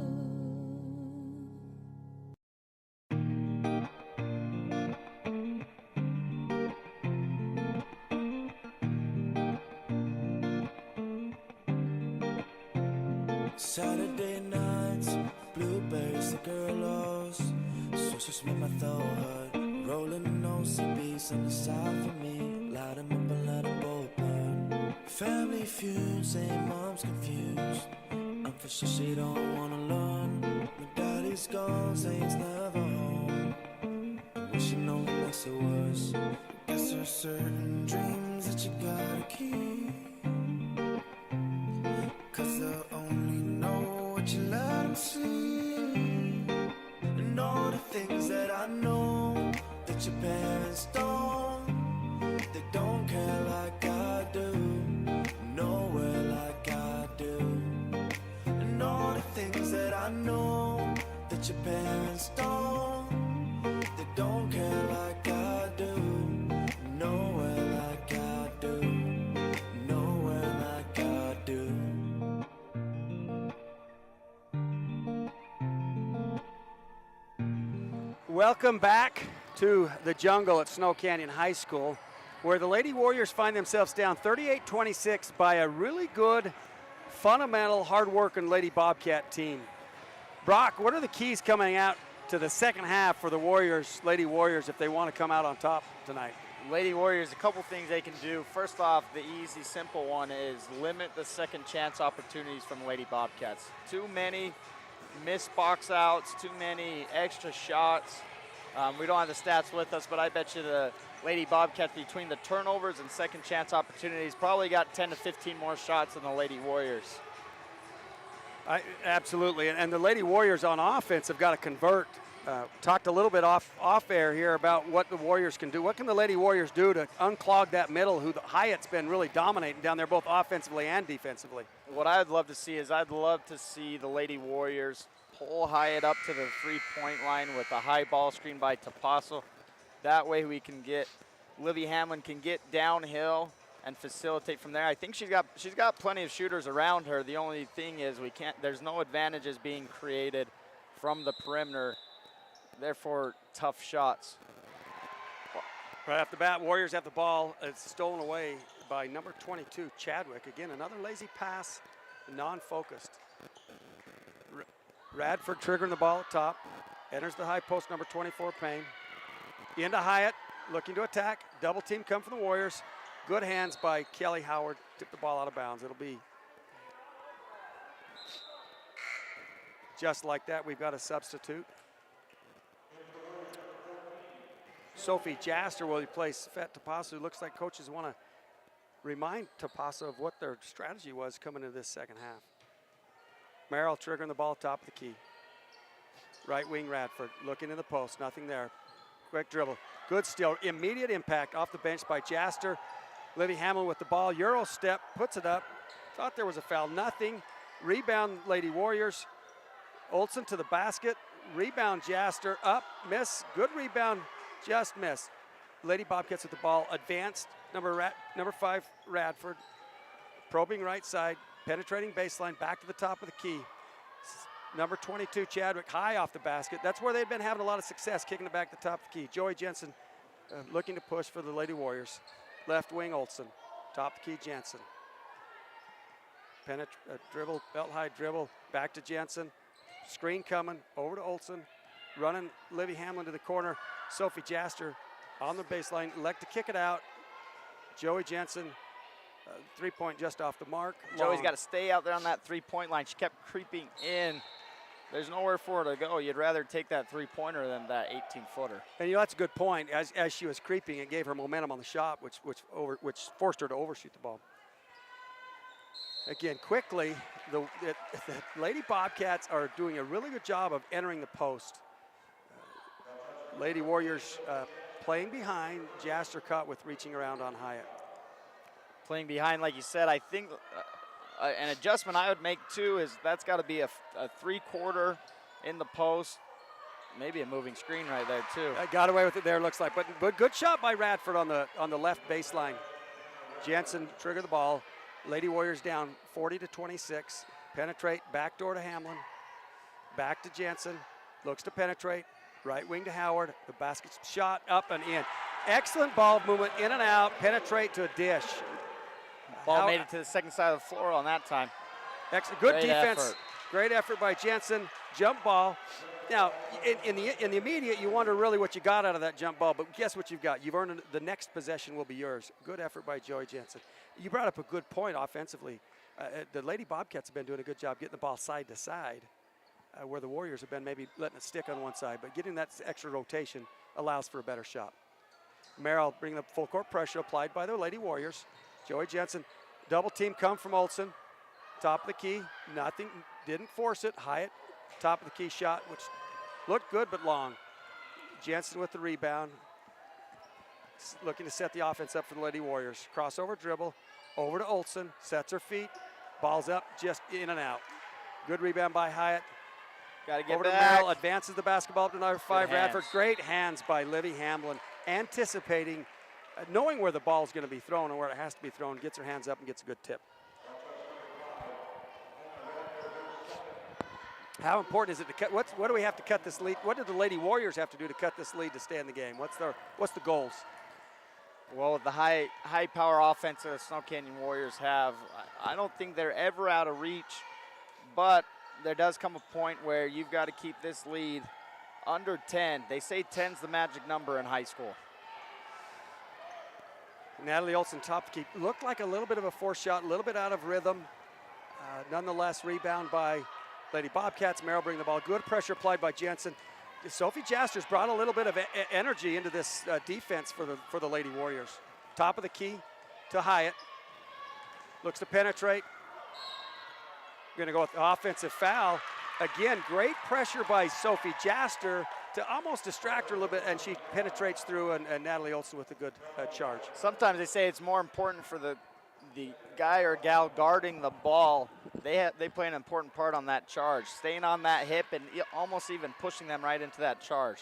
Saturday nights, blueberries, the girl lost. Switches make my throat hurt. Rolling the OCBs on the side for me. Light them up and let them both burn. Family feud, saying mom's confused. I'm for sure she don't wanna learn. My daddy's gone, saying he's never home. I wish you know what makes it worse. Guess there's certain dreams that you gotta keep. 'Cause they'll only know what you let them see. And all the things that I know that your parents don't. They don't care like I do, nowhere like I do. And all the things that I know that your parents don't. They don't care like I do, nowhere like I do, nowhere like I do. Welcome back to the jungle at Snow Canyon High School, where the Lady Warriors find themselves down 38-26 by a really good, fundamental, hard-working Lady Bobcat team. Brock, what are the keys coming out to the second half for the Warriors, Lady Warriors, if they want to come out on top tonight? Lady Warriors, a couple things they can do. First off, the easy, simple one is limit the second chance opportunities from Lady Bobcats. Too many missed box outs, too many extra shots. We don't have the stats with us, but I bet you the Lady Bobcats, between the turnovers and second chance opportunities, probably got 10 to 15 more shots than the Lady Warriors. Absolutely, and the Lady Warriors on offense have got to convert. Talked a little bit off air here about what the Warriors can do. What can the Lady Warriors do to unclog that middle, who the Hyatt's been really dominating down there both offensively and defensively? What I'd love to see is I'd love to see the Lady Warriors pull Hyatt up to the three-point line with a high ball screen by Tapasso. That way we can get, Livy Hamlin can get downhill and facilitate from there. I think she's got plenty of shooters around her. The only thing is there's no advantages being created from the perimeter. Therefore, tough shots. Right off the bat, Warriors have the ball. It's stolen away by number 22, Chadwick. Again, another lazy pass, non-focused. Radford triggering the ball at top. Enters the high post, number 24, Payne. Into Hyatt, looking to attack. Double team come from the Warriors. Good hands by Kelly Howard. Tip the ball out of bounds. It'll be just like that. We've got a substitute. Sophie Jaster will replace Fet Tapasso. Looks like coaches want to remind Tapasso of what their strategy was coming into this second half. Merrill triggering the ball top of the key. Right wing Radford looking in the post, nothing there. Quick dribble, good steal, immediate impact off the bench by Jaster. Livy Hamlin with the ball, Euro step, puts it up. Thought there was a foul, nothing. Rebound Lady Warriors. Olsen to the basket, rebound Jaster, up, miss, good rebound, just miss. Lady Bobcats with the ball, advanced, number 5, Radford. Probing right side, penetrating baseline, back to the top of the key. Number 22, Chadwick, high off the basket. That's where they've been having a lot of success, kicking it back to the top of the key. Joey Jensen looking to push for the Lady Warriors. Left wing, Olsen. Top of the key, Jensen. Dribble, belt high dribble, back to Jensen. Screen coming, over to Olsen. Running Livy Hamlin to the corner. Sophie Jaster on the baseline, elect to kick it out. Joey Jensen, three-point just off the mark. Joey's got to stay out there on that three-point line. She kept creeping in. There's nowhere for her to go. You'd rather take that three-pointer than that 18-footer. And that's a good point. As she was creeping, it gave her momentum on the shot, which forced her to overshoot the ball. Again, quickly, the Lady Bobcats are doing a really good job of entering the post. Lady Warriors playing behind. Jaster caught with reaching around on Hyatt. Playing behind, like you said, I think an adjustment I would make too is that's got to be a three-quarter in the post. Maybe a moving screen right there too. I got away with it there, looks like. But good shot by Radford on the left baseline. Jensen trigger the ball. Lady Warriors down 40-26. Penetrate, backdoor to Hamlin. Back to Jensen. Looks to penetrate. Right wing to Howard. The basket shot up and in. Excellent ball movement, in and out. Penetrate to a dish. Ball made it to the second side of the floor on that time. Excellent, good Great defense. effort. Great effort by Jensen. Jump ball. Now, in the immediate, you wonder really what you got out of that jump ball, but guess what you've got? You've earned the next possession will be yours. Good effort by Joey Jensen. You brought up a good point offensively. The Lady Bobcats have been doing a good job getting the ball side to side, where the Warriors have been maybe letting it stick on one side, but getting that extra rotation allows for a better shot. Merrill bringing the full court pressure applied by the Lady Warriors. Joey Jensen, double team come from Olsen. Top of the key, nothing, didn't force it. Hyatt, top of the key shot, which looked good but long. Jensen with the rebound. Looking to set the offense up for the Lady Warriors. Crossover dribble, over to Olsen, sets her feet. Ball's up, just in and out. Good rebound by Hyatt. Got to get over back. to Merrill, advances the basketball up to number 5, Good Radford. hands. Great hands by Livy Hamlin, anticipating, knowing where the ball's going to be thrown and where it has to be thrown, gets her hands up and gets a good tip. How important is it to cut? What do we have to cut this lead? What do the Lady Warriors have to do to cut this lead to stay in the game? What's the goals? Well, with the high power offense that the Snow Canyon Warriors have, I don't think they're ever out of reach, but there does come a point where you've got to keep this lead under 10. They say 10's the magic number in high school. Natalie Olsen, top key, looked like a little bit of a forced shot, a little bit out of rhythm. Nonetheless, rebound by Lady Bobcats. Merrill bring the ball. Good pressure applied by Jensen. Sophie Jaster's brought a little bit of energy into this defense for the Lady Warriors. Top of the key to Hyatt. Looks to penetrate. Going to go with the offensive foul. Again, great pressure by Sophie Jaster to almost distract her a little bit, and she penetrates through, and Natalie Olson with a good charge. Sometimes they say it's more important for the guy or gal guarding the ball. They play an important part on that charge, staying on that hip and almost even pushing them right into that charge.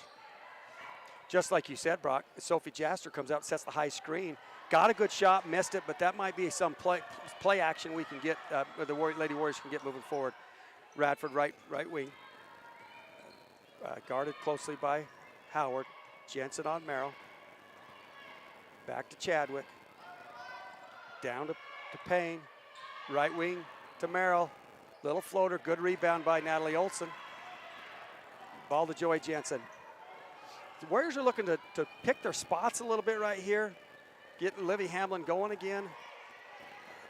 Just like you said, Brock, Sophie Jaster comes out and sets the high screen. Got a good shot, missed it, but that might be some play action we can get, the Lady Warriors can get moving forward. Radford right wing. Guarded closely by Howard. Jensen on Merrill. Back to Chadwick. Down to Payne. Right wing to Merrill. Little floater, good rebound by Natalie Olson. Ball to Joey Jensen. The Warriors are looking to pick their spots a little bit right here. Get Livy Hamlin going again.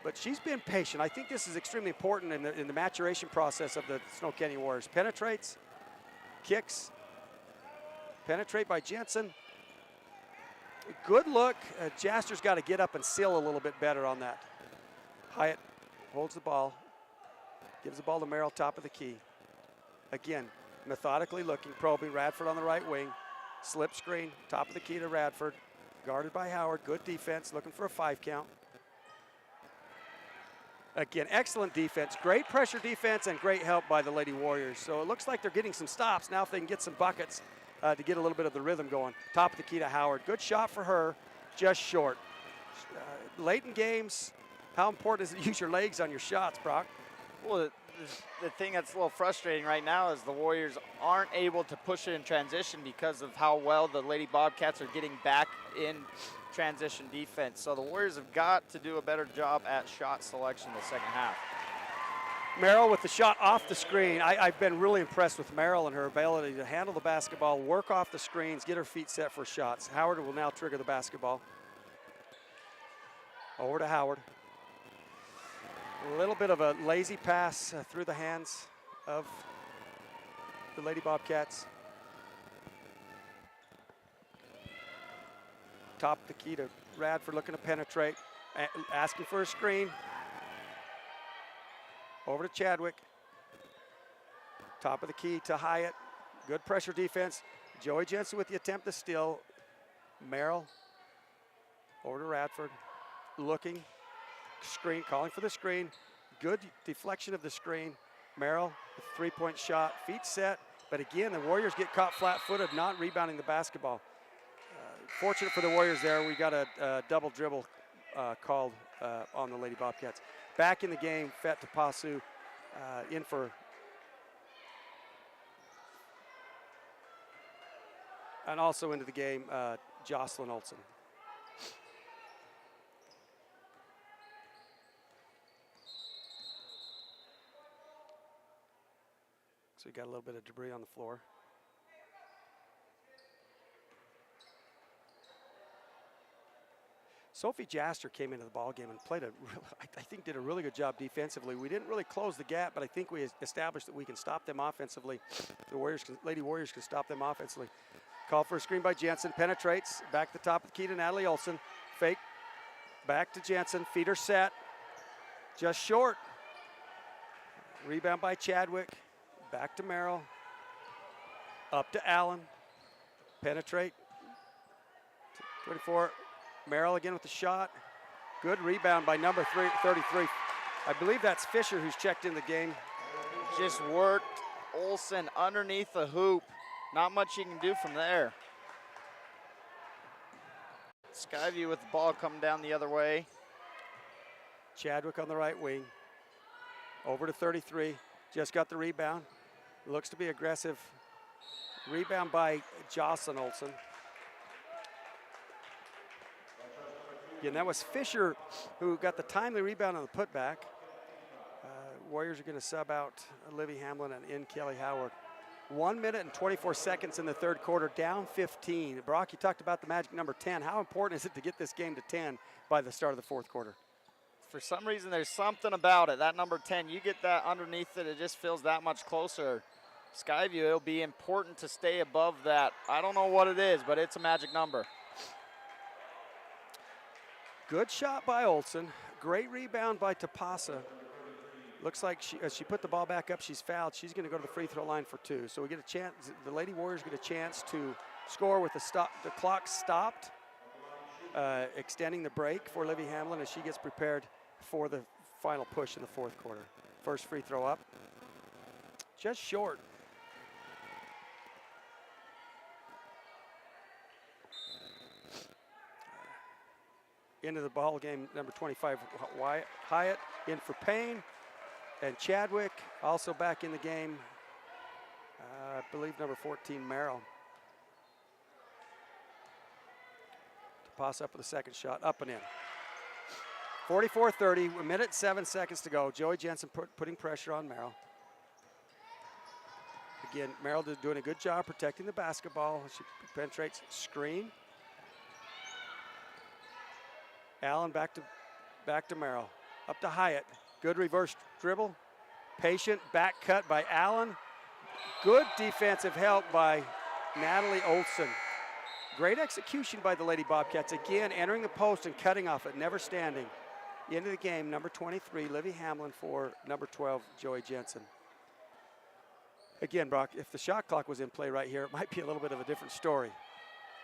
But she's been patient. I think this is extremely important in the maturation process of the Snow Canyon Warriors. Penetrates, kicks, penetrate by Jensen. Good look. Jaster's got to get up and seal a little bit better on that. Hyatt holds the ball, gives the ball to Merrill, top of the key. Again, methodically looking, probing. Radford on the right wing. Slip screen, top of the key to Radford. Guarded by Howard. Good defense, looking for a 5 count. Again, excellent defense. Great pressure defense and great help by the Lady Warriors. So it looks like they're getting some stops. Now if they can get some buckets to get a little bit of the rhythm going. Top of the key to Howard. Good shot for her, just short. Late in games, how important is it to use your legs on your shots, Brock? Well, the thing that's a little frustrating right now is the Warriors aren't able to push it in transition because of how well the Lady Bobcats are getting back in transition defense. So the Warriors have got to do a better job at shot selection in the second half. Merrill with the shot off the screen. I've been really impressed with Merrill and her ability to handle the basketball, work off the screens, get her feet set for shots. Howard will now trigger the basketball. Over to Howard. A little bit of a lazy pass through the hands of the Lady Bobcats. Top of the key to Radford, looking to penetrate, asking for a screen. Over to Chadwick. Top of the key to Hyatt. Good pressure defense. Joey Jensen with the attempt to steal. Merrill over to Radford. Looking, screen, calling for the screen. Good deflection of the screen. Merrill with a 3-point shot. Feet set, but again, the Warriors get caught flat-footed, not rebounding the basketball. Fortunate for the Warriors there, we got a double dribble called on the Lady Bobcats. Back in the game, Fet Tapasu in for and also into the game, Jocelyn Olson. So we got a little bit of debris on the floor. Sophie Jaster came into the ball game and played I think did a really good job defensively. We didn't really close the gap, but I think we established that we can stop them offensively. The Lady Warriors can stop them offensively. Call for a screen by Jensen, penetrates, back to the top of the key to Natalie Olson. Fake, back to Jensen, feet are set, just short. Rebound by Chadwick, back to Merrill, up to Allen, penetrate, 24. Merrill again with the shot. Good rebound by number 33. I believe that's Fisher who's checked in the game. Just worked Olson underneath the hoop. Not much you can do from there. Skyview with the ball coming down the other way. Chadwick on the right wing. Over to 33. Just got the rebound. Looks to be aggressive. Rebound by Jocelyn Olson. Again, that was Fisher who got the timely rebound on the putback. Warriors are going to sub out Livy Hamlin and in Kelly Howard. 1 minute and 24 seconds in the third quarter, down 15. Brock, you talked about the magic number 10. How important is it to get this game to 10 by the start of the fourth quarter? For some reason, there's something about it. That number 10, you get that underneath it, it just feels that much closer. Skyview, it'll be important to stay above that. I don't know what it is, but it's a magic number. Good shot by Olson. Great rebound by Tapasa. Looks like she put the ball back up. She's fouled. She's going to go to the free throw line for 2. So we get a chance. The Lady Warriors get a chance to score with the clock stopped, extending the break for Livy Hamlin as she gets prepared for the final push in the 4th quarter. First free throw up, just short. Into the ball game, number 25, Hyatt in for Payne. And Chadwick also back in the game. I believe number 14, Merrill. To pass up with a second shot, up and in. 44-30, 1:07 to go. Joey Jensen putting pressure on Merrill. Again, Merrill doing a good job protecting the basketball. She penetrates screen. Allen back to Merrill. Up to Hyatt. Good reverse dribble. Patient back cut by Allen. Good defensive help by Natalie Olson. Great execution by the Lady Bobcats. Again, entering the post and cutting off it, never standing. Into the game, number 23, Livy Hamlin for number 12, Joey Jensen. Again, Brock, if the shot clock was in play right here, it might be a little bit of a different story.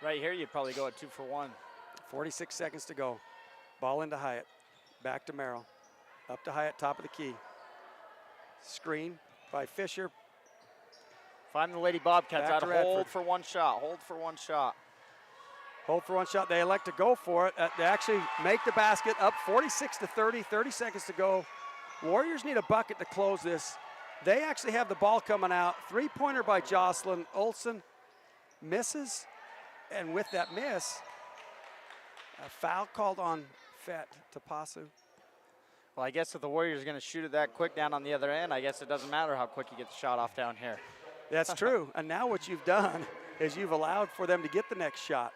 Right here, you'd probably go at 2 for 1. 46 seconds to go. Ball into Hyatt. Back to Merrill. Up to Hyatt, top of the key. Screen by Fisher. If I'm the Lady Bobcats, Back I'd to hold Radford. for one shot. Hold for one shot. Hold for one shot. They elect to go for it. They actually make the basket up 46-30, 30 seconds to go. Warriors need a bucket to close this. They actually have the ball coming out. Three-pointer by Jocelyn. Olson misses, and with that miss, a foul called on Fett Tapasu. Well, I guess if the Warriors are going to shoot it that quick down on the other end, I guess it doesn't matter how quick you get the shot off down here. That's true. And now what you've done is you've allowed for them to get the next shot.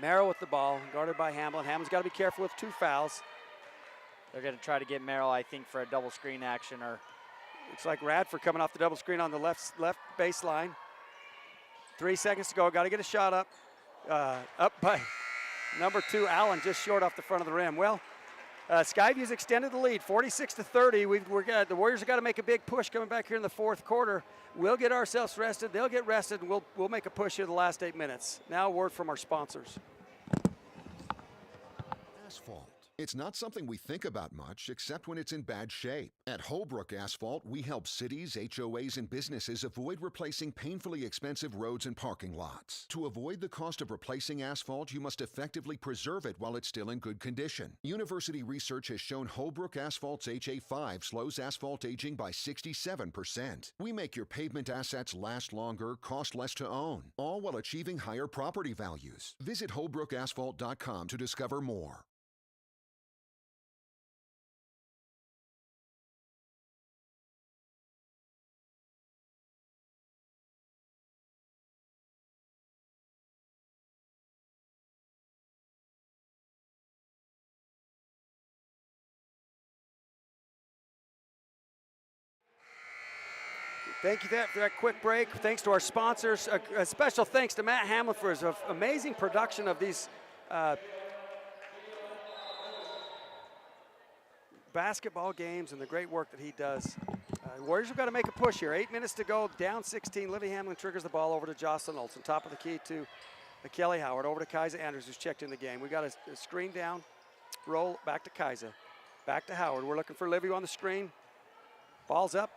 Merrill with the ball, guarded by Hamlin. Hamlin's got to be careful with 2 fouls. They're going to try to get Merrill, I think, for a double screen action. Or looks like Radford coming off the double screen on the left baseline. 3 seconds to go. Got to get a shot up. Up by number 2, Allen, just short off the front of the rim. Well, Skyview's extended the lead, 46-30. The Warriors have got to make a big push coming back here in the 4th quarter. We'll get ourselves rested. They'll get rested, and we'll make a push here the last 8 minutes. Now a word from our sponsors. Asphalt. It's not something we think about much, except when it's in bad shape. At Holbrook Asphalt, we help cities, HOAs, and businesses avoid replacing painfully expensive roads and parking lots. To avoid the cost of replacing asphalt, you must effectively preserve it while it's still in good condition. University research has shown Holbrook Asphalt's HA5 slows asphalt aging by 67%. We make your pavement assets last longer, cost less to own, all while achieving higher property values. Visit holbrookasphalt.com to discover more. Thank you for that quick break. Thanks to our sponsors. A special thanks to Matt Hamlin for his amazing production of these basketball games and the great work that he does. Warriors have got to make a push here. 8 minutes to go, down 16. Livy Hamlin triggers the ball over to Jocelyn Olson. Top of the key to Kelly Howard. Over to Kaisa Andrews, who's checked in the game. We got a screen down, roll back to Kaisa. Back to Howard. We're looking for Livy on the screen. Ball's up.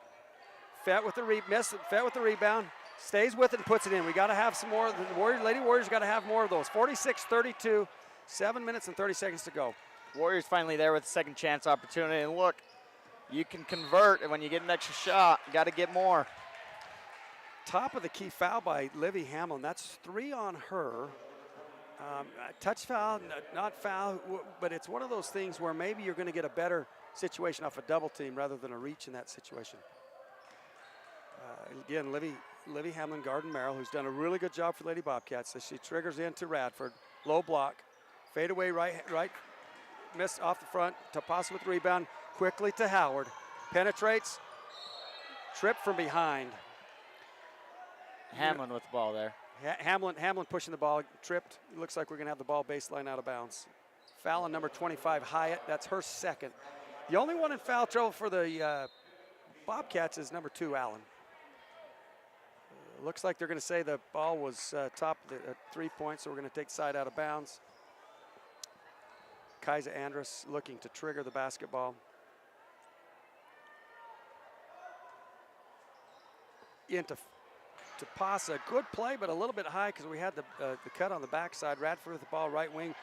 Fett with the rebound, stays with it and puts it in. We got to have some more. The Lady Warriors got to have more of those. 46-32, 7 minutes and 30 seconds to go. Warriors finally there with a second chance opportunity. And look, you can convert, and when you get an extra shot, you got to get more. Top of the key foul by Livy Hamlin. That's 3 on her. Touch foul, not foul, but it's one of those things where maybe you're going to get a better situation off a double team rather than a reach in that situation. Again, Livy Hamlin, Garden Merrill, who's done a really good job for Lady Bobcats as she triggers into Radford. Low block, fade away right miss off the front. Tapasa with the rebound, quickly to Howard. Penetrates, trip from behind. Hamlin with the ball there. Hamlin pushing the ball, tripped. Looks like we're going to have the ball baseline out of bounds. Foul on number 25, Hyatt. That's her second. The only one in foul trouble for the Bobcats is number 2, Allen. Looks like they're going to say the ball was top of the 3 points, so we're going to take side out of bounds. Kaisa Andrus looking to trigger the basketball. Into Tapasa, good play, but a little bit high because we had the cut on the backside. Radford with the ball, right wing.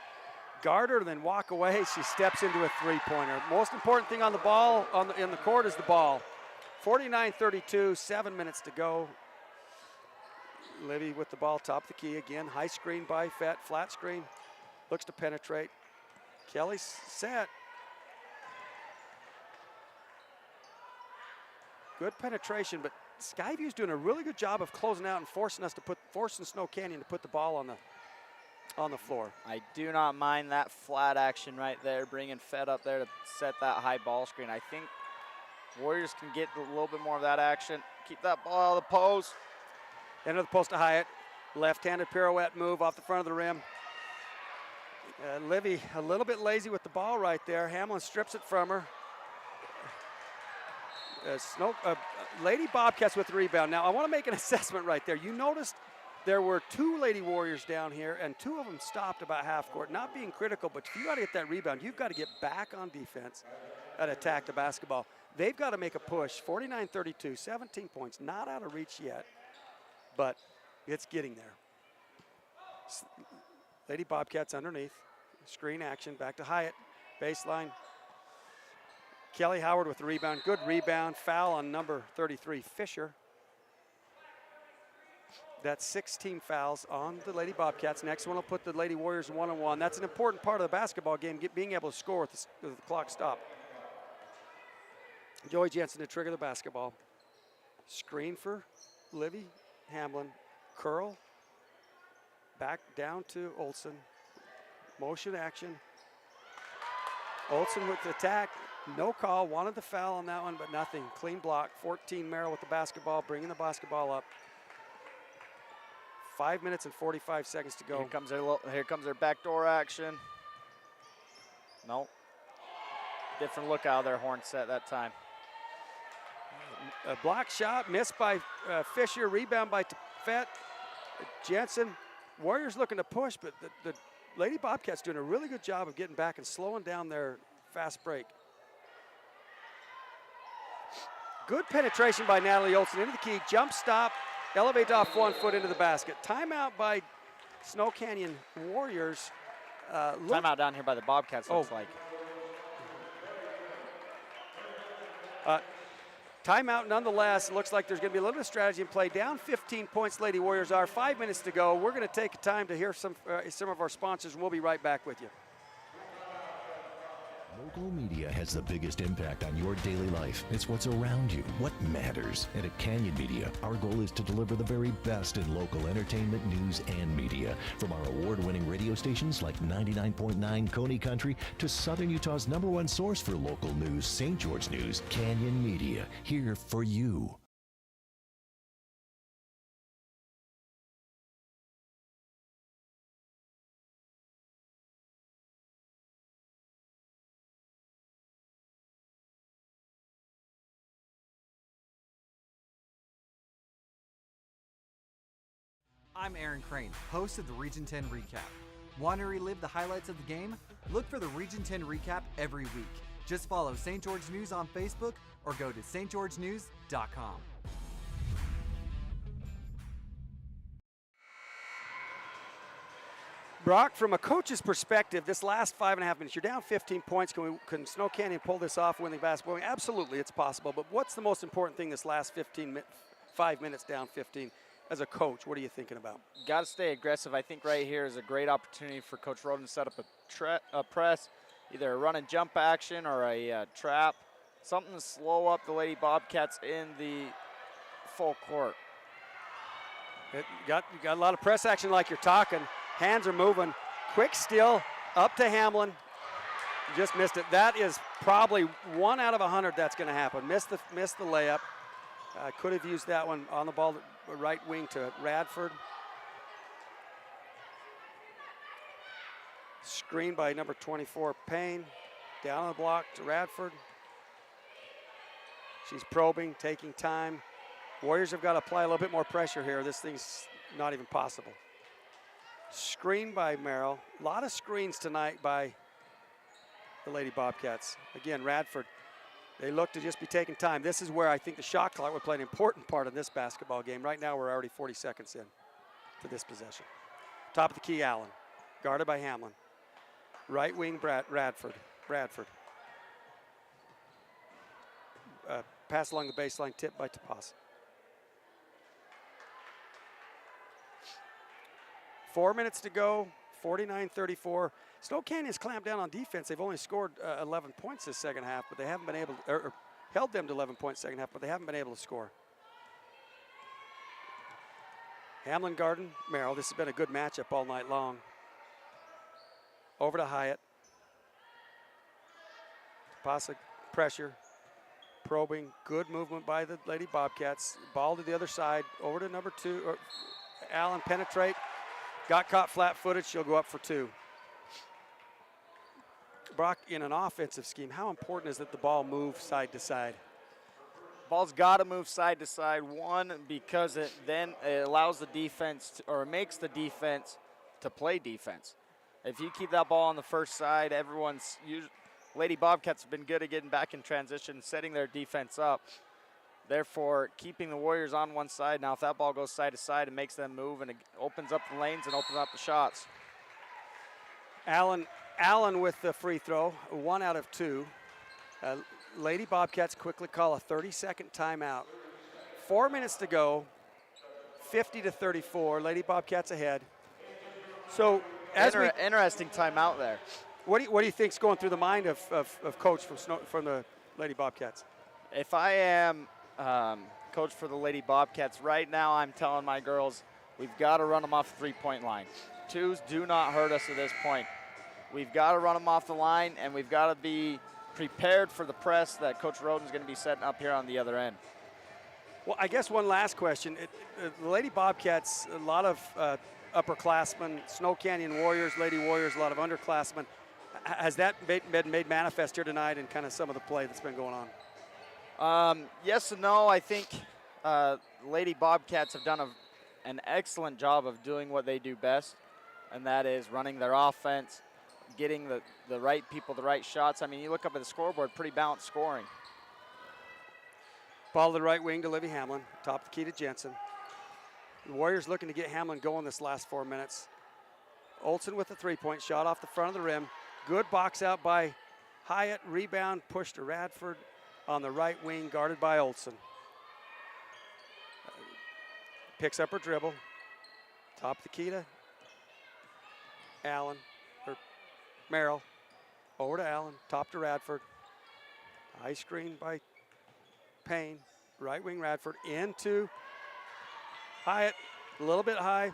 Guard her, then walk away. She steps into a three-pointer. Most important thing on the ball, in the court, is the ball. 49-32, 7 minutes to go. Livy with the ball, top of the key again. High screen by Fett, flat screen. Looks to penetrate. Kelly's set. Good penetration, but Skyview's doing a really good job of closing out and forcing Snow Canyon to put the ball on the floor. I do not mind that flat action right there, bringing Fed up there to set that high ball screen. I think Warriors can get a little bit more of that action. Keep that ball out of the post. Into the post to Hyatt. Left-handed pirouette move off the front of the rim. Livy a little bit lazy with the ball right there. Hamlin strips it from her. Lady Bobcats with the rebound. Now, I want to make an assessment right there. You noticed there were 2 Lady Warriors down here, and 2 of them stopped about half court. Not being critical, but if you got to get that rebound, you've got to get back on defense and attack the basketball. They've got to make a push. 49-32, 17 points, not out of reach yet, but it's getting there. Lady Bobcats underneath. Screen action, back to Hyatt. Baseline. Kelly Howard with the rebound. Good rebound. Foul on number 33, Fisher. That's 16 fouls on the Lady Bobcats. Next one will put the Lady Warriors 1-on-1. That's an important part of the basketball game, being able to score with the clock stopped. Joey Jensen to trigger the basketball. Screen for Livy. Hamlin. Curl. Back down to Olsen. Motion action. Olsen with the attack. No call. Wanted the foul on that one, but nothing. Clean block. 14 Merrill with the basketball, bringing the basketball up. 5 minutes and 45 seconds to go. Here comes their backdoor action. Nope. Different look out of their horn set that time. A block shot, missed by Fisher, rebound by Fett. Jensen. Warriors looking to push, but the Lady Bobcats doing a really good job of getting back and slowing down their fast break. Good penetration by Natalie Olsen into the key, jump stop, elevate off 1 foot into the basket. Timeout by Snow Canyon Warriors. Timeout down here by the Bobcats, looks like. Timeout nonetheless. Looks like there's going to be a little bit of strategy in play. Down 15 points, Lady Warriors are. 5 minutes to go. We're going to take time to hear some of our sponsors, and we'll be right back with you. Local media has the biggest impact on your daily life. It's what's around you, what matters. And at Canyon Media, our goal is to deliver the very best in local entertainment, news, and media. From our award-winning radio stations like 99.9 Coney Country to Southern Utah's #1 source for local news, St. George News, Canyon Media, here for you. I'm Aaron Crane, host of the Region 10 Recap. Want to relive the highlights of the game? Look for the Region 10 Recap every week. Just follow St. George News on Facebook or go to stgeorgenews.com. Brock, from a coach's perspective, this last 5.5 minutes, you're down 15 points. Can Snow Canyon pull this off, winning basketball? Absolutely, it's possible. But what's the most important thing this last 5 minutes down 15? As a coach, what are you thinking about? Got to stay aggressive. I think right here is a great opportunity for Coach Roden to set up a press, either a run and jump action or a trap, something to slow up the Lady Bobcats in the full court. You got a lot of press action like you're talking. Hands are moving. Quick steal up to Hamlin. Just missed it. That is probably 1 out of 100 that's going to happen. Missed the layup. Could have used that one on the ball, right wing to Radford. Screen by number 24, Payne. Down on the block to Radford. She's probing, taking time. Warriors have got to apply a little bit more pressure here. This thing's not even possible. Screen by Merrill. A lot of screens tonight by the Lady Bobcats. Again, Radford, they look to just be taking time. This is where I think the shot clock would play an important part in this basketball game. Right now, we're already 40 seconds in to this possession. Top of the key, Allen. Guarded by Hamlin. Right wing, Bradford. Pass along the baseline, tip by Tapas. 4 minutes to go, 49-34. Snow Canyon's clamped down on defense. They've only scored 11 points this second half, but they haven't been able to, or held them to 11 points second half, but they haven't been able to score. Hamlin Garden, Merrill. This has been a good matchup all night long. Over to Hyatt. Tapasa pressure. Probing, good movement by the Lady Bobcats. Ball to the other side, over to number 2. Allen penetrate. Got caught flat-footed. She'll go up for 2. Brock, in an offensive scheme, how important is it the ball move side to side? Ball's got to move side to side. One, because it allows the defense or makes the defense to play defense. If you keep that ball on the first side, Lady Bobcats have been good at getting back in transition, setting their defense up. Therefore, keeping the Warriors on one side. Now, if that ball goes side to side, it makes them move and it opens up the lanes and opens up the shots. Allen with the free throw, 1 out of 2. Lady Bobcats quickly call a 30-second timeout. 4 minutes to go, 50-34. Lady Bobcats ahead. So, interesting timeout there. What do you think's going through the mind of coach from the Lady Bobcats? If I am coach for the Lady Bobcats right now, I'm telling my girls we've got to run them off the three-point line. Twos do not hurt us at this point. We've got to run them off the line, and we've got to be prepared for the press that Coach Roden's going to be setting up here on the other end. Well, I guess one last question. The Lady Bobcats, a lot of upperclassmen, Snow Canyon Warriors, Lady Warriors, a lot of underclassmen. Has that been made manifest here tonight in kind of some of the play that's been going on? Yes and no. I think Lady Bobcats have done an excellent job of doing what they do best, and that is running their offense, getting the right people the right shots. I mean, you look up at the scoreboard, pretty balanced scoring. Ball to the right wing to Livy Hamlin, top of the key to Jensen. The Warriors looking to get Hamlin going this last 4 minutes. Olsen with a three-point shot off the front of the rim. Good box out by Hyatt. Rebound, push to Radford on the right wing, guarded by Olsen. Picks up her dribble. Top of the key to Merrill. Over to Allen, top to Radford. High screen by Payne. Right wing Radford into Hyatt, a little bit high.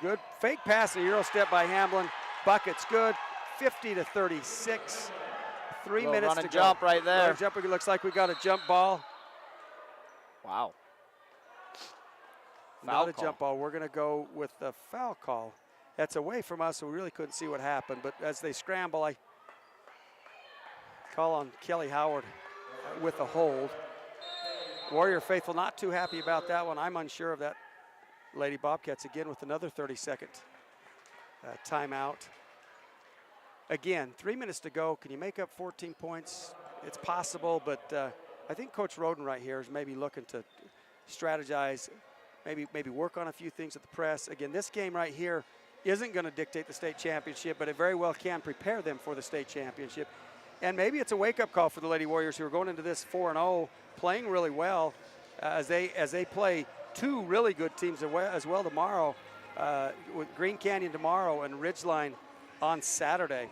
Good fake pass and a Euro step by Hamlin. Bucket's good, 50-36. 3 minutes to go. Jump right there. Jump, it looks like we got a jump ball. Wow. Not a jump ball. We're going to go with the foul call. That's away from us, so we really couldn't see what happened. But as they scramble, I call on Kelly Howard with a hold. Warrior faithful not too happy about that one. I'm unsure of that. Lady Bobcats again with another 30-second timeout. Again, 3 minutes to go. Can you make up 14 points? It's possible, but I think Coach Roden right here is maybe looking to strategize, maybe work on a few things at the press. Again, this game right here isn't going to dictate the state championship, but it very well can prepare them for the state championship. And maybe it's a wake-up call for the Lady Warriors, who are going into this 4-0, playing really well as they play two really good teams as well tomorrow, with Green Canyon tomorrow and Ridgeline on Saturday.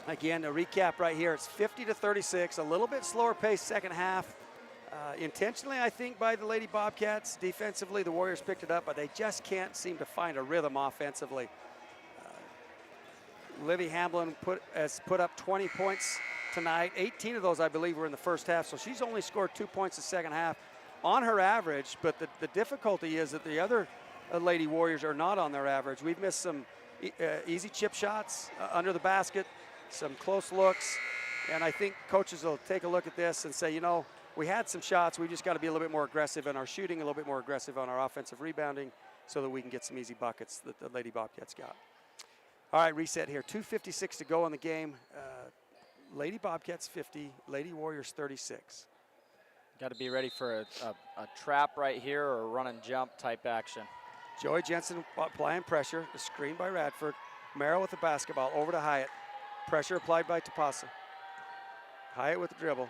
Again, a recap right here. It's 50-36, a little bit slower pace second half. Intentionally, I think, by the Lady Bobcats. Defensively, the Warriors picked it up, but they just can't seem to find a rhythm offensively. Livy Hamlin has put up 20 points tonight. 18 of those, I believe, were in the first half, so she's only scored 2 points the second half on her average, but the difficulty is that the other Lady Warriors are not on their average. We've missed some easy chip shots under the basket, some close looks, and I think coaches will take a look at this and say, you know, we had some shots, we just got to be a little bit more aggressive in our shooting, a little bit more aggressive on our offensive rebounding so that we can get some easy buckets that the Lady Bobcats got. All right, reset here. 2:56 to go in the game. Lady Bobcats 50, Lady Warriors 36. Got to be ready for a trap right here or a run and jump type action. Joey Jensen applying pressure. The screen by Radford. Merrill with the basketball over to Hyatt. Pressure applied by Tapasa. Hyatt with the dribble.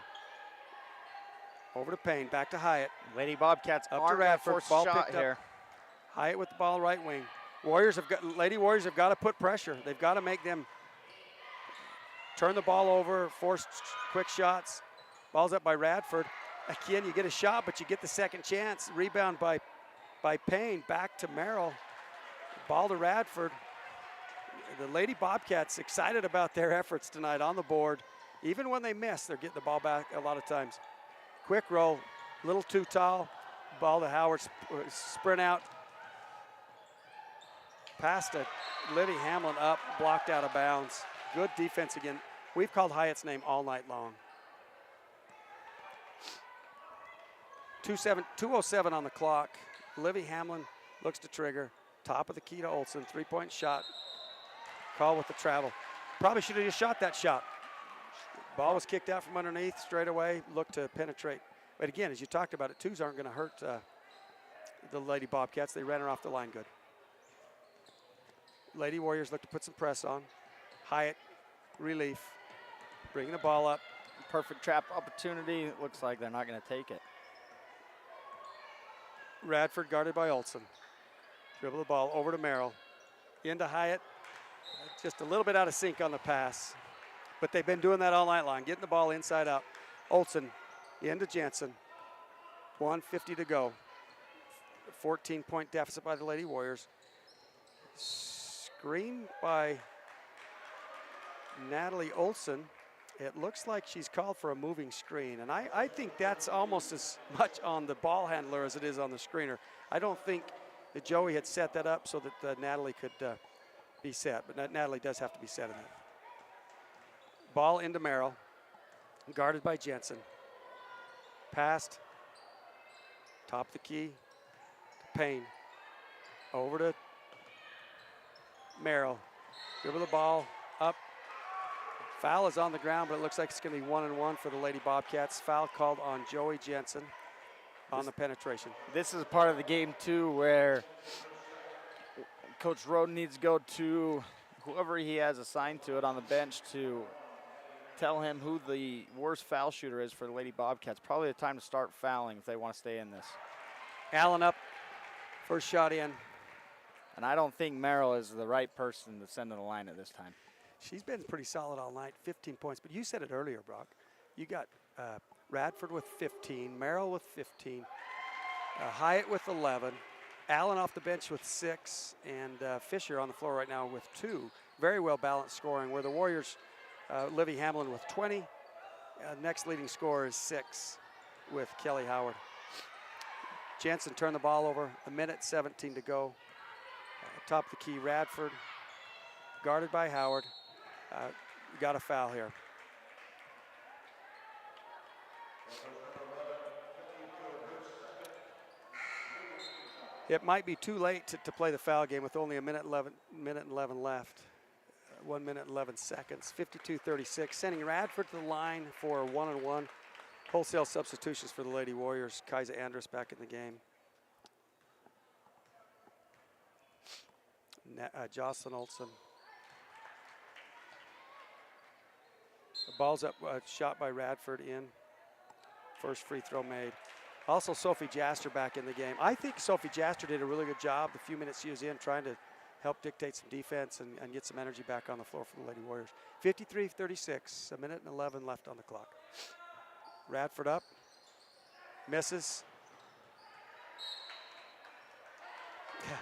Over to Payne. Back to Hyatt. Lady Bobcats up aren't to Radford. force Ball shot picked here. up. Hyatt with the ball right wing. Lady Warriors have got to put pressure. They've got to make them turn the ball over, force quick shots. Ball's up by Radford. Again, you get a shot, but you get the second chance. Rebound by Payne. Back to Merrill. Ball to Radford. The Lady Bobcats excited about their efforts tonight on the board. Even when they miss, they're getting the ball back a lot of times. Quick roll, a little too tall. Ball to Howard, sprint out. Pass to Livy Hamlin up, blocked out of bounds. Good defense again. We've called Hyatt's name all night long. 2:07 on the clock. Livy Hamlin looks to trigger. Top of the key to Olsen. 3-point shot. Call with the travel. Probably should have just shot that shot. Ball was kicked out from underneath straight away. Looked to penetrate. But again, as you talked about it, twos aren't going to hurt the Lady Bobcats. They ran her off the line good. Lady Warriors look to put some press on. Hyatt, relief. Bringing the ball up. Perfect trap opportunity. It looks like they're not going to take it. Radford guarded by Olsen. Dribble the ball over to Merrill. Into Hyatt. Just a little bit out of sync on the pass. But they've been doing that all night long, getting the ball inside out. Olsen into Jensen. 1:50 to go. 14-point deficit by the Lady Warriors. Screen by Natalie Olsen. It looks like she's called for a moving screen, and I think that's almost as much on the ball handler as it is on the screener. I don't think that Joey had set that up so that Natalie could be set, but Natalie does have to be set in it. Ball into Merrill, guarded by Jensen. Passed, top of the key, to Payne. Over to Merrill. Dribble the ball up. Foul is on the ground, but it looks like it's going to be 1-1 for the Lady Bobcats. Foul called on Joey Jensen on the penetration. This is part of the game, too, where Coach Roden needs to go to whoever he has assigned to it on the bench to tell him who the worst foul shooter is for the Lady Bobcats. Probably the time to start fouling if they want to stay in this. Allen up, first shot in. And I don't think Merrill is the right person to send to the line at this time. She's been pretty solid all night, 15 points. But you said it earlier, Brock. You got Radford with 15, Merrill with 15, Hyatt with 11, Allen off the bench with 6, and Fisher on the floor right now with 2. Very well balanced scoring, where the Warriors, Livy Hamlin with 20. Next leading scorer is 6 with Kelly Howard. Jensen turned the ball over, 1:17 to go. Top of the key, Radford, guarded by Howard. Got a foul here. It might be too late to play the foul game with only 1:11 left. 1 minute 11 seconds. 52-36, sending Radford to the line for a 1-on-1. Wholesale substitutions for the Lady Warriors. Kaisa Andrus back in the game. Jocelyn Olsen. The ball's up, shot by Radford in. First free throw made. Also Sophie Jaster back in the game. I think Sophie Jaster did a really good job the few minutes she was in, trying to help dictate some defense and get some energy back on the floor for the Lady Warriors. 53-36, 1:11 left on the clock. Radford up, misses.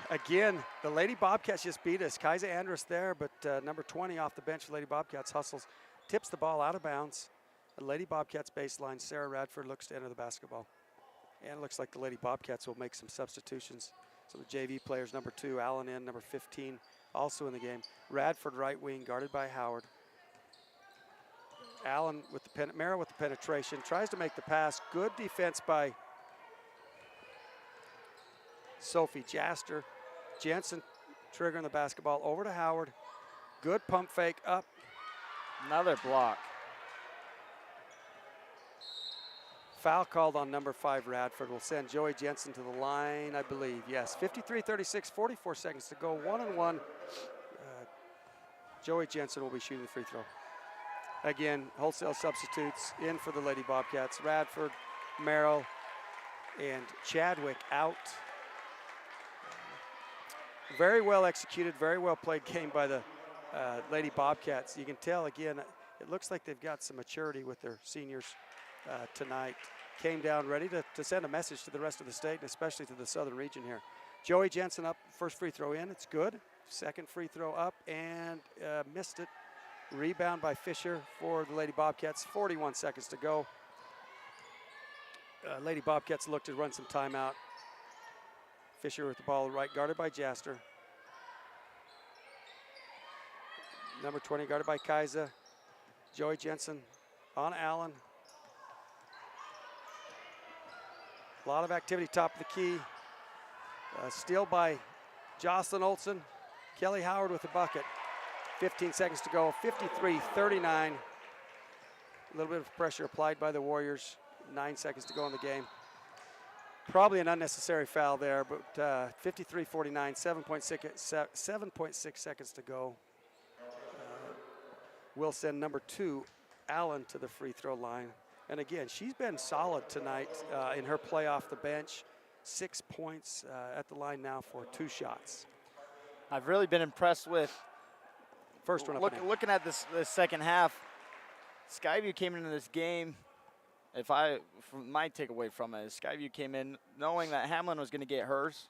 Again, the Lady Bobcats just beat us. Kaisa Andrus there, but number 20 off the bench for Lady Bobcats hustles, tips the ball out of bounds. The Lady Bobcats baseline. Sarah Radford looks to enter the basketball. And it looks like the Lady Bobcats will make some substitutions. So the JV players, number 2, Allen in, number 15, also in the game. Radford right wing, guarded by Howard. Allen with the Mara with the penetration, tries to make the pass. Good defense by Sophie Jaster. Jensen triggering the basketball over to Howard. Good pump fake up. Another block. Foul called on number 5, Radford. Will send Joey Jensen to the line, I believe. Yes, 53-36, 44 seconds to go. 1-1. Joey Jensen will be shooting the free throw. Again, wholesale substitutes in for the Lady Bobcats. Radford, Merrill, and Chadwick out. Very well executed, very well played game by the Lady Bobcats. You can tell, again, it looks like they've got some maturity with their seniors tonight. Came down ready to send a message to the rest of the state, and especially to the southern region here. Joey Jensen up, first free throw in, it's good. Second free throw up, and missed it. Rebound by Fisher for the Lady Bobcats, 41 seconds to go. Lady Bobcats look to run some timeout. Fisher with the ball right, guarded by Jaster. Number 20 guarded by Kaisa. Joey Jensen on Allen. A lot of activity top of the key. Steal by Jocelyn Olson. Kelly Howard with the bucket. 15 seconds to go, 53-39. A little bit of pressure applied by the Warriors. 9 seconds to go in the game. Probably an unnecessary foul there, but 53-49, 7.6 seconds to go. We'll send number 2, Allen, to the free throw line. And again, she's been solid tonight in her play off the bench. 6 points at the line now for 2 shots. I've really been impressed with first one. Looking at this second half, Skyview came into this game. From my takeaway from it, is Skyview came in knowing that Hamlin was going to get hers.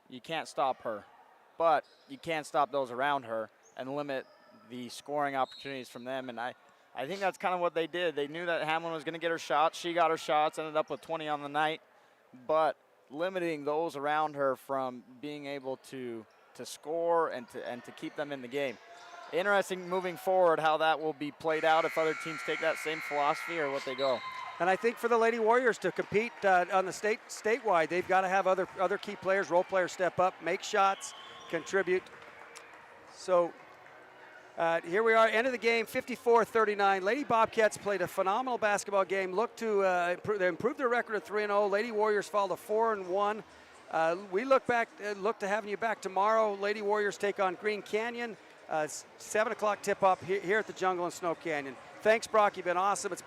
You can't stop her, but you can't stop those around her and limit the scoring opportunities from them. And I think that's kind of what they did. They knew that Hamlin was going to get her shots. She got her shots, ended up with 20 on the night, but limiting those around her from being able to score and to keep them in the game. Interesting moving forward how that will be played out if other teams take that same philosophy or what they go. And I think for the Lady Warriors to compete on the statewide, they've got to have other key players, role players step up, make shots, contribute. So here we are, end of the game, 54-39. Lady Bobcats played a phenomenal basketball game. Look to improve their record of 3-0. Lady Warriors fall to 4-1. We look to having you back tomorrow. Lady Warriors take on Green Canyon. 7 o'clock tip-off here at the Jungle in Snow Canyon. Thanks, Brock. You've been awesome. It's